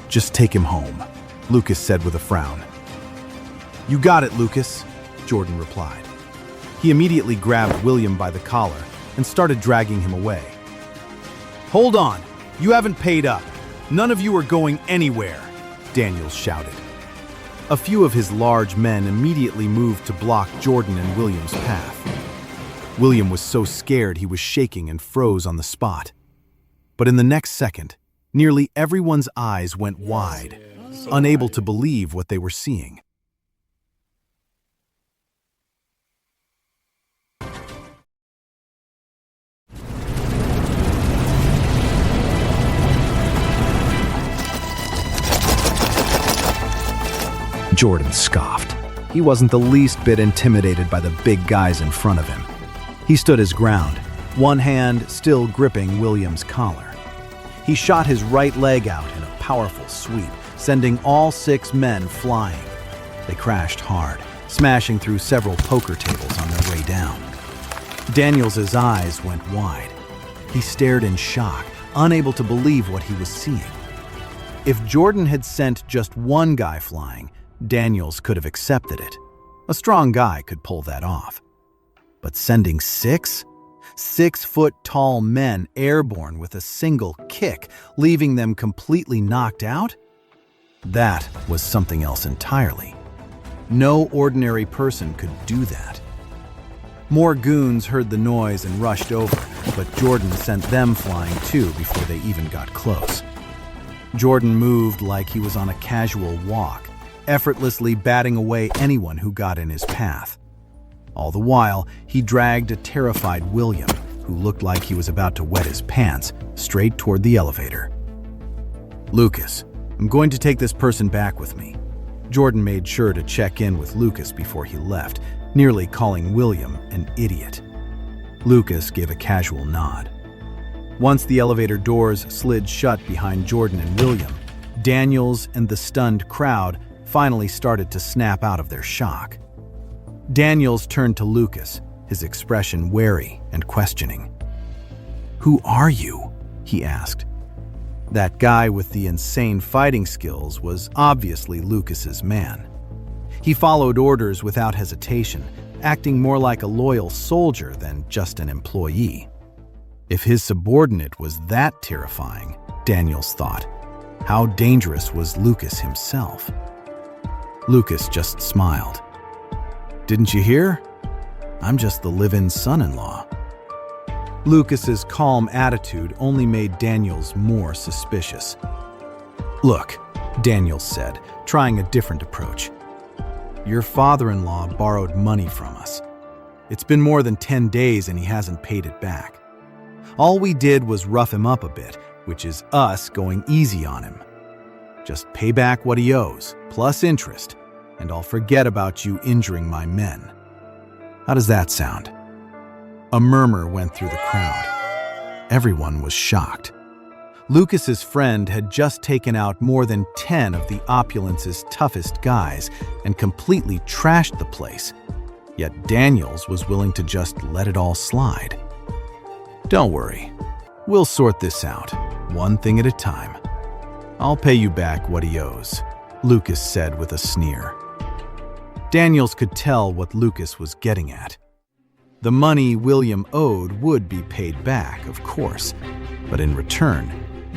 just take him home," Lucas said with a frown. "You got it, Lucas. Jordan replied. He immediately grabbed William by the collar and started dragging him away. "Hold on! You haven't paid up! None of you are going anywhere!" Daniels shouted. A few of his large men immediately moved to block Jordan and William's path. William was so scared he was shaking and froze on the spot. But in the next second, nearly everyone's eyes went wide, unable to believe what they were seeing. Jordan scoffed. He wasn't the least bit intimidated by the big guys in front of him. He stood his ground, one hand still gripping William's collar. He shot his right leg out in a powerful sweep, sending all 6 men flying. They crashed hard, smashing through several poker tables on their way down. Daniels' eyes went wide. He stared in shock, unable to believe what he was seeing. If Jordan had sent just one guy flying, Daniels could have accepted it. A strong guy could pull that off. But sending 6? 6-foot-tall men airborne with a single kick, leaving them completely knocked out? That was something else entirely. No ordinary person could do that. More goons heard the noise and rushed over, but Jordan sent them flying too before they even got close. Jordan moved like he was on a casual walk, effortlessly batting away anyone who got in his path. All the while, he dragged a terrified William, who looked like he was about to wet his pants, straight toward the elevator. "Lucas, I'm going to take this person back with me." Jordan made sure to check in with Lucas before he left, nearly calling William an idiot. Lucas gave a casual nod. Once the elevator doors slid shut behind Jordan and William, Daniels and the stunned crowd finally started to snap out of their shock. Daniels turned to Lucas, his expression wary and questioning. "Who are you?" he asked. That guy with the insane fighting skills was obviously Lucas's man. He followed orders without hesitation, acting more like a loyal soldier than just an employee. If his subordinate was that terrifying, Daniels thought, how dangerous was Lucas himself? Lucas just smiled. "Didn't you hear? I'm just the live-in son-in-law." Lucas's calm attitude only made Daniels more suspicious. "Look," Daniels said, trying a different approach. "Your father-in-law borrowed money from us. It's been more than 10 days and he hasn't paid it back. All we did was rough him up a bit, which is us going easy on him. Just pay back what he owes, plus interest, and I'll forget about you injuring my men. How does that sound?" A murmur went through the crowd. Everyone was shocked. Lucas's friend had just taken out more than 10 of the opulence's toughest guys and completely trashed the place, yet Daniels was willing to just let it all slide. "Don't worry, we'll sort this out, one thing at a time. I'll pay you back what he owes," Lucas said with a sneer. Daniels could tell what Lucas was getting at. The money William owed would be paid back, of course, but in return,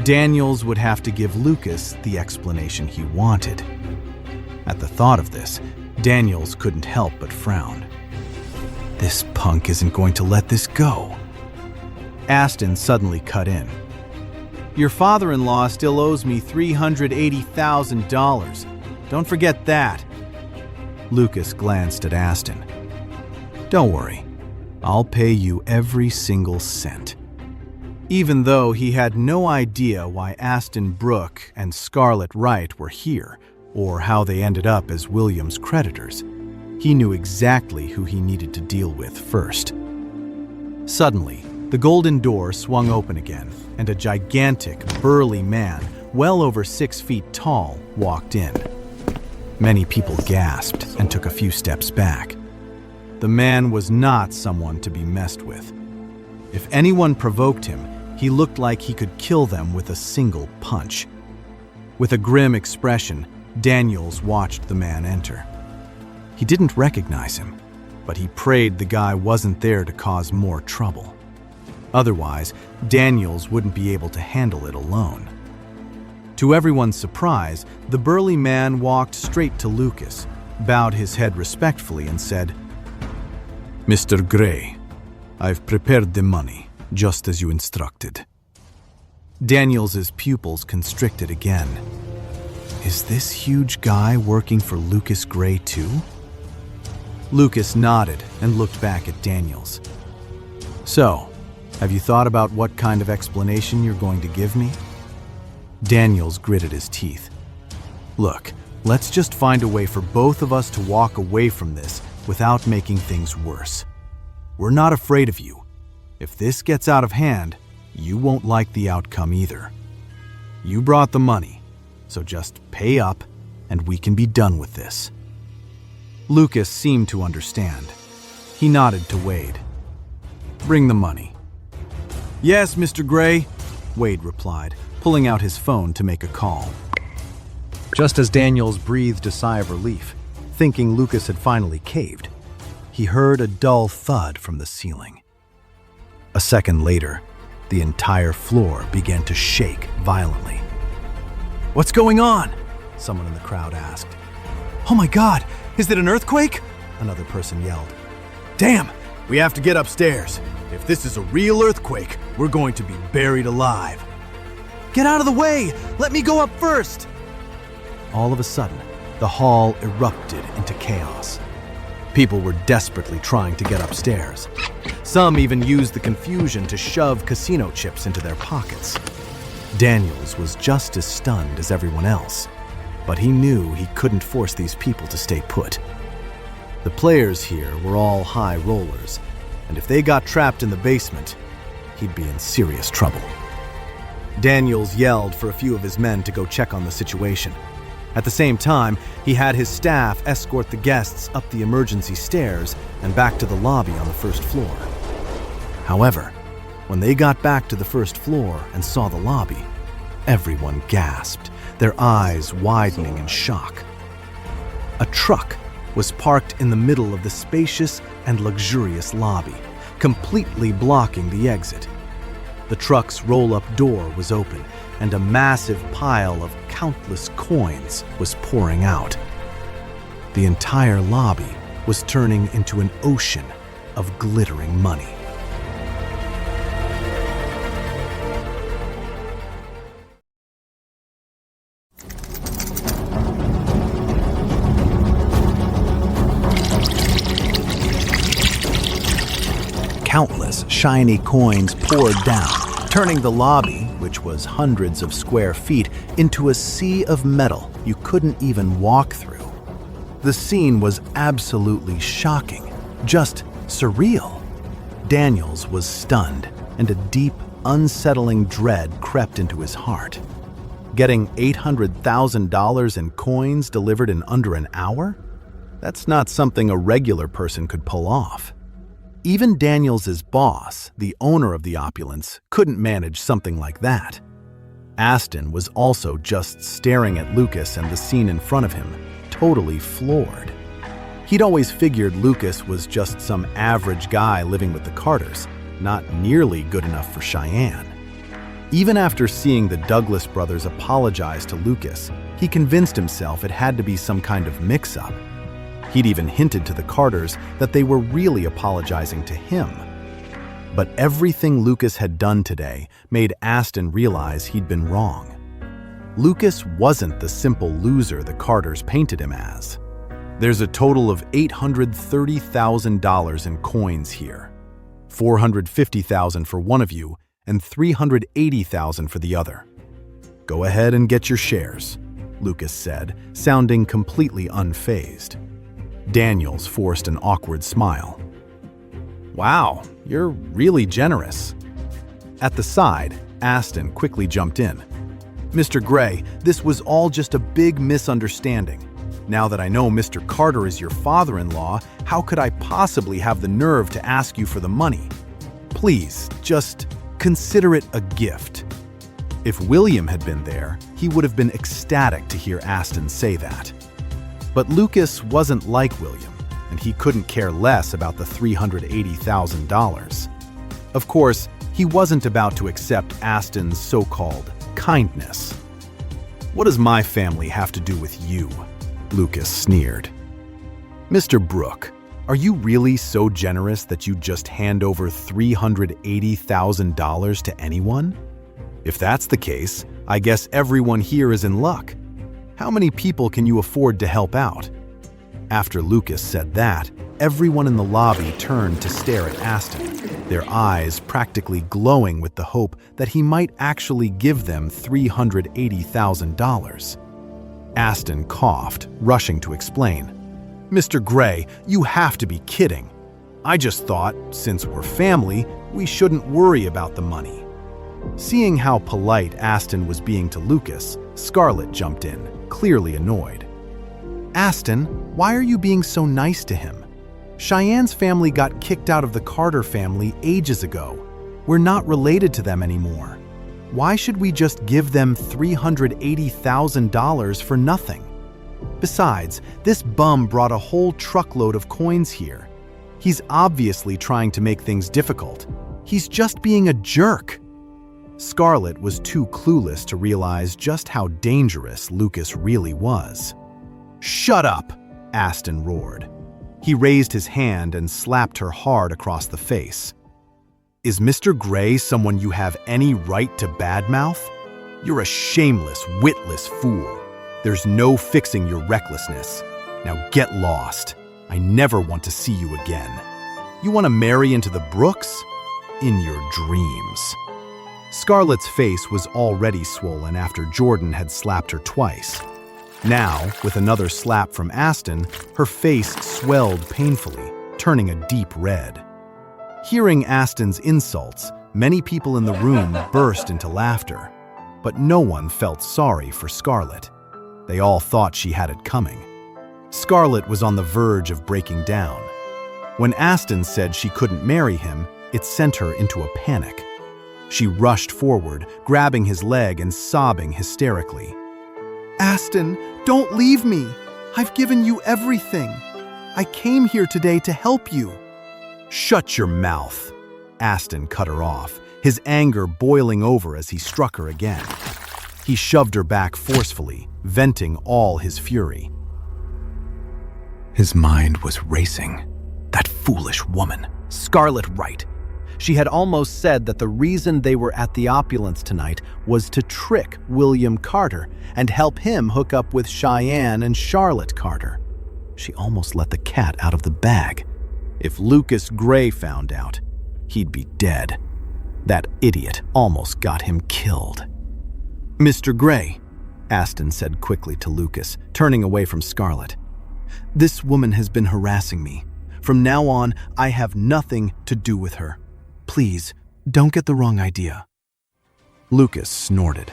Daniels would have to give Lucas the explanation he wanted. At the thought of this, Daniels couldn't help but frown. This punk isn't going to let this go. Aston suddenly cut in. "Your father-in-law still owes me $380,000. Don't forget that." Lucas glanced at Aston. "Don't worry, I'll pay you every single cent." Even though he had no idea why Aston Brooke and Scarlett Wright were here, or how they ended up as William's creditors, he knew exactly who he needed to deal with first. Suddenly, the golden door swung open again, and a gigantic, burly man, well over 6 feet tall, walked in. Many people gasped and took a few steps back. The man was not someone to be messed with. If anyone provoked him, he looked like he could kill them with a single punch. With a grim expression, Daniels watched the man enter. He didn't recognize him, but he prayed the guy wasn't there to cause more trouble. Otherwise, Daniels wouldn't be able to handle it alone. To everyone's surprise, the burly man walked straight to Lucas, bowed his head respectfully, and said, "Mr. Gray, I've prepared the money, just as you instructed." Daniels's pupils constricted again. Is this huge guy working for Lucas Gray too? Lucas nodded and looked back at Daniels. "So, have you thought about what kind of explanation you're going to give me?" Daniels gritted his teeth. "Look, let's just find a way for both of us to walk away from this without making things worse. We're not afraid of you. If this gets out of hand, you won't like the outcome either. You brought the money, so just pay up and we can be done with this." Lucas seemed to understand. He nodded to Wade. "Bring the money." "Yes, Mr. Gray," Wade replied, pulling out his phone to make a call. Just as Daniels breathed a sigh of relief, thinking Lucas had finally caved, he heard a dull thud from the ceiling. A second later, the entire floor began to shake violently. "What's going on?" someone in the crowd asked. "Oh my God, is it an earthquake?" another person yelled. "Damn, we have to get upstairs. If this is a real earthquake, we're going to be buried alive." "Get out of the way! Let me go up first!" All of a sudden, the hall erupted into chaos. People were desperately trying to get upstairs. Some even used the confusion to shove casino chips into their pockets. Daniels was just as stunned as everyone else, but he knew he couldn't force these people to stay put. The players here were all high rollers, and if they got trapped in the basement, he'd be in serious trouble. Daniels yelled for a few of his men to go check on the situation. At the same time, he had his staff escort the guests up the emergency stairs and back to the lobby on the first floor. However, when they got back to the first floor and saw the lobby, everyone gasped, their eyes widening in shock. A truck was parked in the middle of the spacious and luxurious lobby, completely blocking the exit. The truck's roll-up door was open, and a massive pile of countless coins was pouring out. The entire lobby was turning into an ocean of glittering money. Countless shiny coins poured down, turning the lobby, which was hundreds of square feet, into a sea of metal you couldn't even walk through. The scene was absolutely shocking, just surreal. Daniels was stunned, and a deep, unsettling dread crept into his heart. Getting $800,000 in coins delivered in under an hour? That's not something a regular person could pull off. Even Daniels' boss, the owner of the opulence, couldn't manage something like that. Aston was also just staring at Lucas and the scene in front of him, totally floored. He'd always figured Lucas was just some average guy living with the Carters, not nearly good enough for Cheyenne. Even after seeing the Douglas brothers apologize to Lucas, he convinced himself it had to be some kind of mix-up. He'd even hinted to the Carters that they were really apologizing to him. But everything Lucas had done today made Aston realize he'd been wrong. Lucas wasn't the simple loser the Carters painted him as. There's a total of $830,000 in coins here. $450,000 for one of you and $380,000 for the other. Go ahead and get your shares, Lucas said, sounding completely unfazed. Daniels forced an awkward smile. Wow, you're really generous. At the side, Aston quickly jumped in. Mr. Gray, this was all just a big misunderstanding. Now that I know Mr. Carter is your father-in-law, how could I possibly have the nerve to ask you for the money? Please, just consider it a gift. If William had been there, he would have been ecstatic to hear Aston say that. But Lucas wasn't like William, and he couldn't care less about the $380,000. Of course, he wasn't about to accept Aston's so-called kindness. "What does my family have to do with you?" Lucas sneered. "Mr. Brooke, are you really so generous that you'd just hand over $380,000 to anyone? If that's the case, I guess everyone here is in luck. How many people can you afford to help out?" After Lucas said that, everyone in the lobby turned to stare at Aston, their eyes practically glowing with the hope that he might actually give them $380,000. Aston coughed, rushing to explain. "Mr. Gray, you have to be kidding. I just thought, since we're family, we shouldn't worry about the money." Seeing how polite Aston was being to Lucas, Scarlett jumped in, clearly annoyed. "Aston, why are you being so nice to him? Cheyenne's family got kicked out of the Carter family ages ago. We're not related to them anymore. Why should we just give them $380,000 for nothing? Besides, this bum brought a whole truckload of coins here. He's obviously trying to make things difficult. He's just being a jerk." Scarlett was too clueless to realize just how dangerous Lucas really was. "Shut up!" Aston roared. He raised his hand and slapped her hard across the face. "Is Mr. Gray someone you have any right to badmouth? You're a shameless, witless fool. There's no fixing your recklessness. Now get lost. I never want to see you again. You want to marry into the Brooks? In your dreams." Scarlett's face was already swollen after Jordan had slapped her twice. Now, with another slap from Aston, her face swelled painfully, turning a deep red. Hearing Aston's insults, many people in the room burst into laughter, but no one felt sorry for Scarlett. They all thought she had it coming. Scarlett was on the verge of breaking down. When Aston said she couldn't marry him, it sent her into a panic. She rushed forward, grabbing his leg and sobbing hysterically. "Aston, don't leave me! I've given you everything! I came here today to help you!" "Shut your mouth!" Aston cut her off, his anger boiling over as he struck her again. He shoved her back forcefully, venting all his fury. His mind was racing. That foolish woman, Scarlett Wright. She had almost said that the reason they were at the opulence tonight was to trick William Carter and help him hook up with Cheyenne and Charlotte Carter. She almost let the cat out of the bag. If Lucas Gray found out, he'd be dead. That idiot almost got him killed. "Mr. Gray," Aston said quickly to Lucas, turning away from Scarlett. "This woman has been harassing me. From now on, I have nothing to do with her. Please, don't get the wrong idea." Lucas snorted.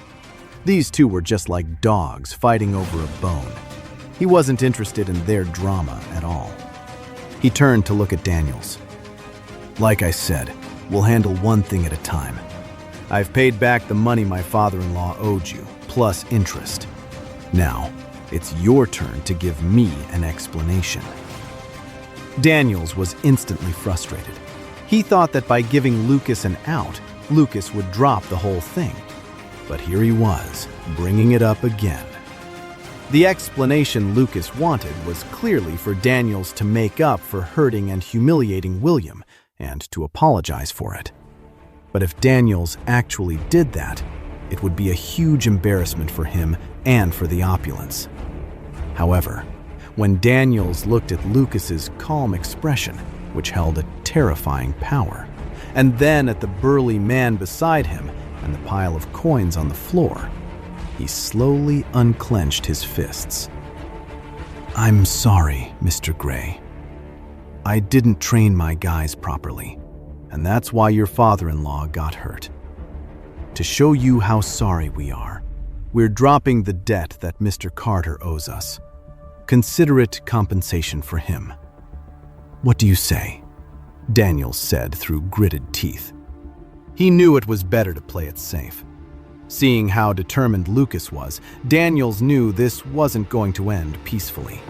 These two were just like dogs fighting over a bone. He wasn't interested in their drama at all. He turned to look at Daniels. "Like I said, we'll handle one thing at a time. I've paid back the money my father-in-law owed you, plus interest. Now, it's your turn to give me an explanation." Daniels was instantly frustrated. He thought that by giving Lucas an out, Lucas would drop the whole thing. But here he was, bringing it up again. The explanation Lucas wanted was clearly for Daniels to make up for hurting and humiliating William, and to apologize for it. But if Daniels actually did that, it would be a huge embarrassment for him and for the opulence. However, when Daniels looked at Lucas's calm expression, which held a terrifying power, and then at the burly man beside him and the pile of coins on the floor, he slowly unclenched his fists. "I'm sorry, Mr. Gray. I didn't train my guys properly, and that's why your father-in-law got hurt. To show you how sorry we are, we're dropping the debt that Mr. Carter owes us. Consider it compensation for him. What do you say?" Daniels said through gritted teeth. He knew it was better to play it safe. Seeing how determined Lucas was, Daniels knew this wasn't going to end peacefully.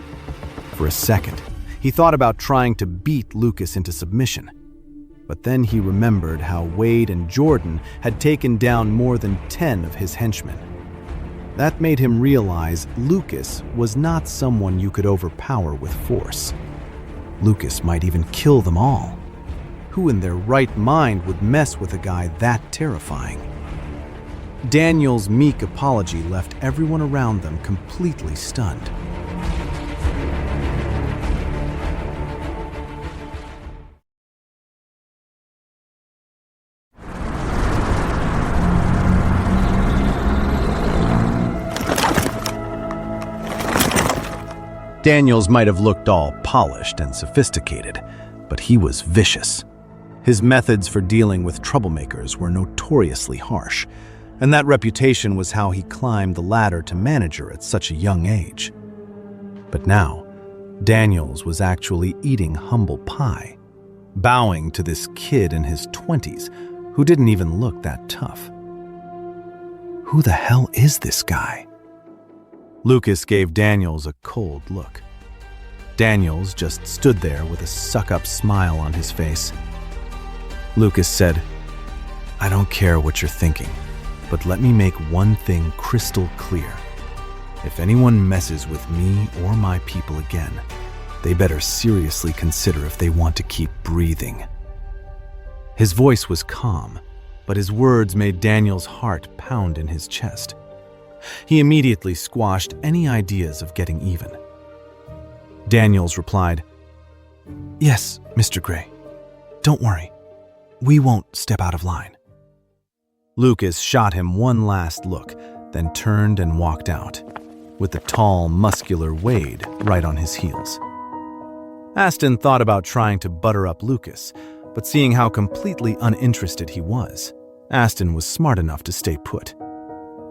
For a second, he thought about trying to beat Lucas into submission. But then he remembered how Wade and Jordan had taken down more than 10 of his henchmen. That made him realize Lucas was not someone you could overpower with force. Lucas might even kill them all. Who in their right mind would mess with a guy that terrifying? Daniel's meek apology left everyone around them completely stunned. Daniels might have looked all polished and sophisticated, but he was vicious. His methods for dealing with troublemakers were notoriously harsh, and that reputation was how he climbed the ladder to manager at such a young age. But now, Daniels was actually eating humble pie, bowing to this kid in his 20s who didn't even look that tough. Who the hell is this guy? Lucas gave Daniels a cold look. Daniels just stood there with a suck-up smile on his face. Lucas said, "I don't care what you're thinking, but let me make one thing crystal clear. If anyone messes with me or my people again, they better seriously consider if they want to keep breathing." His voice was calm, but his words made Daniel's heart pound in his chest. He immediately squashed any ideas of getting even. Daniels replied, "Yes, Mr. Gray. Don't worry. We won't step out of line." Lucas shot him one last look, then turned and walked out, with the tall, muscular Wade right on his heels. Aston thought about trying to butter up Lucas, but seeing how completely uninterested he was, Aston was smart enough to stay put.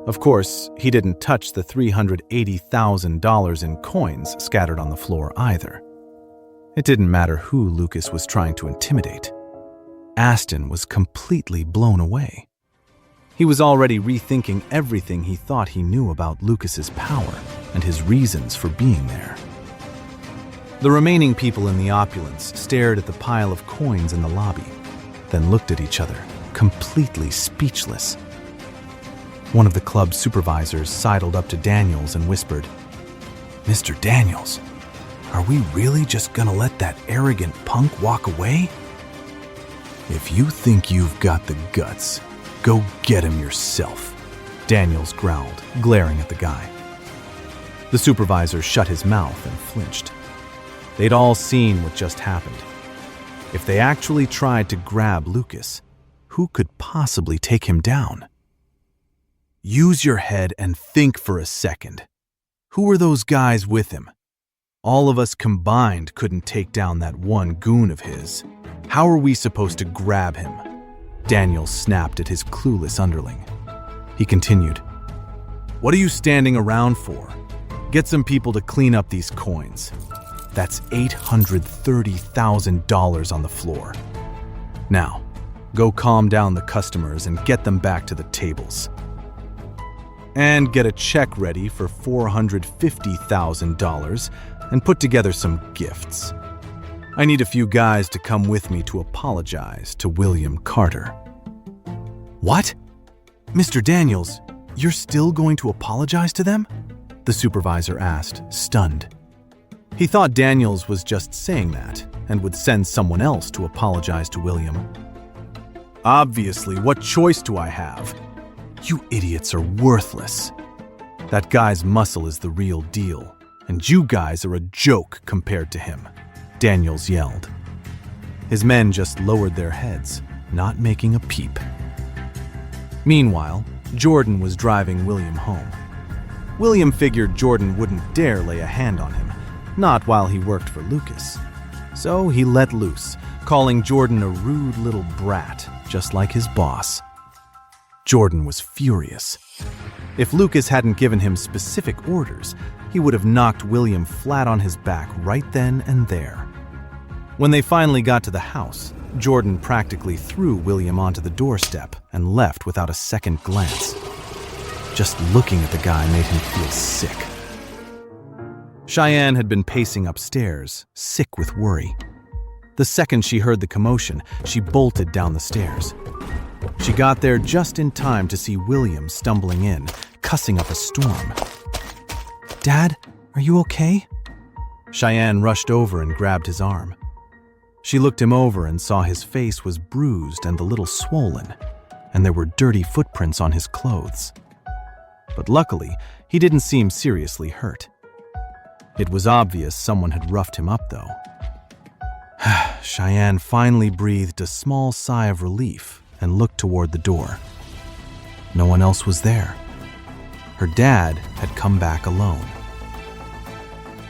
Of course, he didn't touch the $380,000 in coins scattered on the floor either. It didn't matter who Lucas was trying to intimidate. Aston was completely blown away. He was already rethinking everything he thought he knew about Lucas's power and his reasons for being there. The remaining people in the opulence stared at the pile of coins in the lobby, then looked at each other, completely speechless. One of the club's supervisors sidled up to Daniels and whispered, "Mr. Daniels, are we really just gonna let that arrogant punk walk away?" "If you think you've got the guts, go get him yourself," Daniels growled, glaring at the guy. The supervisor shut his mouth and flinched. They'd all seen what just happened. If they actually tried to grab Lucas, who could possibly take him down? Use your head and think for a second. Who were those guys with him? All of us combined couldn't take down that one goon of his. How are we supposed to grab him? Daniel snapped at his clueless underling. He continued, "What are you standing around for? Get some people to clean up these coins. That's $830,000 on the floor. Now, go calm down the customers and get them back to the tables. And get a check ready for $450,000 and put together some gifts. I need a few guys to come with me to apologize to William Carter." "What? Mr. Daniels, you're still going to apologize to them?" the supervisor asked, stunned. He thought Daniels was just saying that and would send someone else to apologize to William. "Obviously, what choice do I have? You idiots are worthless. That guy's muscle is the real deal, and you guys are a joke compared to him," Daniels yelled. His men just lowered their heads, not making a peep. Meanwhile, Jordan was driving William home. William figured Jordan wouldn't dare lay a hand on him, not while he worked for Lucas. So he let loose, calling Jordan a rude little brat, just like his boss. Jordan was furious. If Lucas hadn't given him specific orders, he would have knocked William flat on his back right then and there. When they finally got to the house, Jordan practically threw William onto the doorstep and left without a second glance. Just looking at the guy made him feel sick. Cheyenne had been pacing upstairs, sick with worry. The second she heard the commotion, she bolted down the stairs. She got there just in time to see William stumbling in, cussing up a storm. "Dad, are you okay?" Cheyenne rushed over and grabbed his arm. She looked him over and saw his face was bruised and a little swollen, and there were dirty footprints on his clothes. But luckily, he didn't seem seriously hurt. It was obvious someone had roughed him up, though. Cheyenne finally breathed a small sigh of relief and looked toward the door. No one else was there. Her dad had come back alone.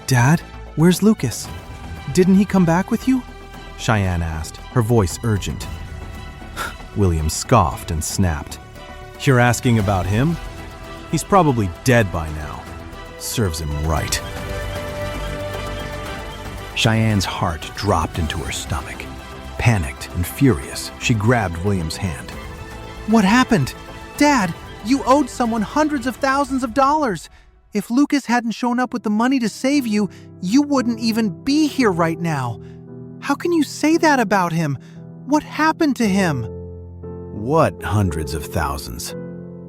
"Dad, where's Lucas? Didn't he come back with you?" Cheyenne asked, her voice urgent. William scoffed and snapped. "You're asking about him? He's probably dead by now. Serves him right." Cheyenne's heart dropped into her stomach. Panicked and furious, she grabbed William's hand. "What happened? Dad, you owed someone hundreds of thousands of dollars. If Lucas hadn't shown up with the money to save you, you wouldn't even be here right now. How can you say that about him? What happened to him?" What hundreds of thousands?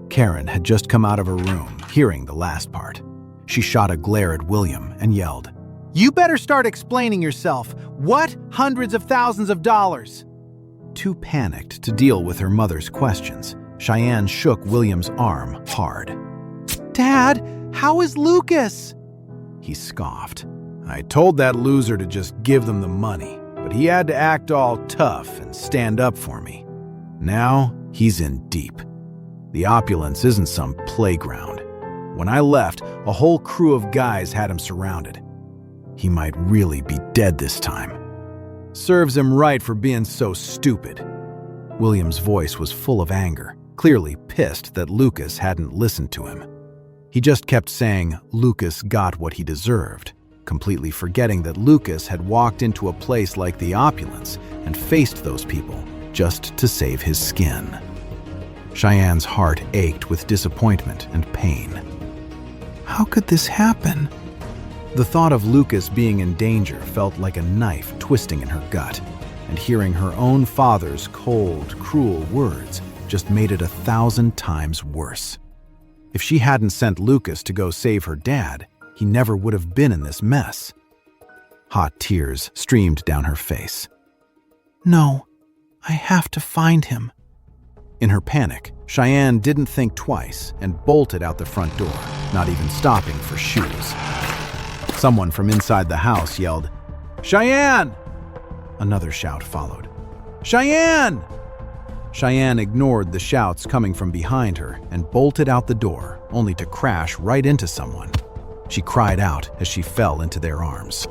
Karen had just come out of her room, hearing the last part. She shot a glare at William and yelled, "You better start explaining yourself. What hundreds of thousands of dollars?" Too panicked to deal with her mother's questions, Cheyenne shook William's arm hard. "Dad, how is Lucas?" He scoffed. "I told that loser to just give them the money, but he had to act all tough and stand up for me. Now he's in deep. The opulence isn't some playground. When I left, a whole crew of guys had him surrounded. He might really be dead this time. Serves him right for being so stupid." William's voice was full of anger, clearly pissed that Lucas hadn't listened to him. He just kept saying Lucas got what he deserved, completely forgetting that Lucas had walked into a place like the opulence and faced those people just to save his skin. Cheyenne's heart ached with disappointment and pain. How could this happen? The thought of Lucas being in danger felt like a knife twisting in her gut, and hearing her own father's cold, cruel words just made it 1,000 times worse. If she hadn't sent Lucas to go save her dad, he never would have been in this mess. Hot tears streamed down her face. "No, I have to find him." In her panic, Cheyenne didn't think twice and bolted out the front door, not even stopping for shoes. Someone from inside the house yelled, "Cheyenne!" Another shout followed. "Cheyenne!" Cheyenne ignored the shouts coming from behind her and bolted out the door, only to crash right into someone. She cried out as she fell into their arms.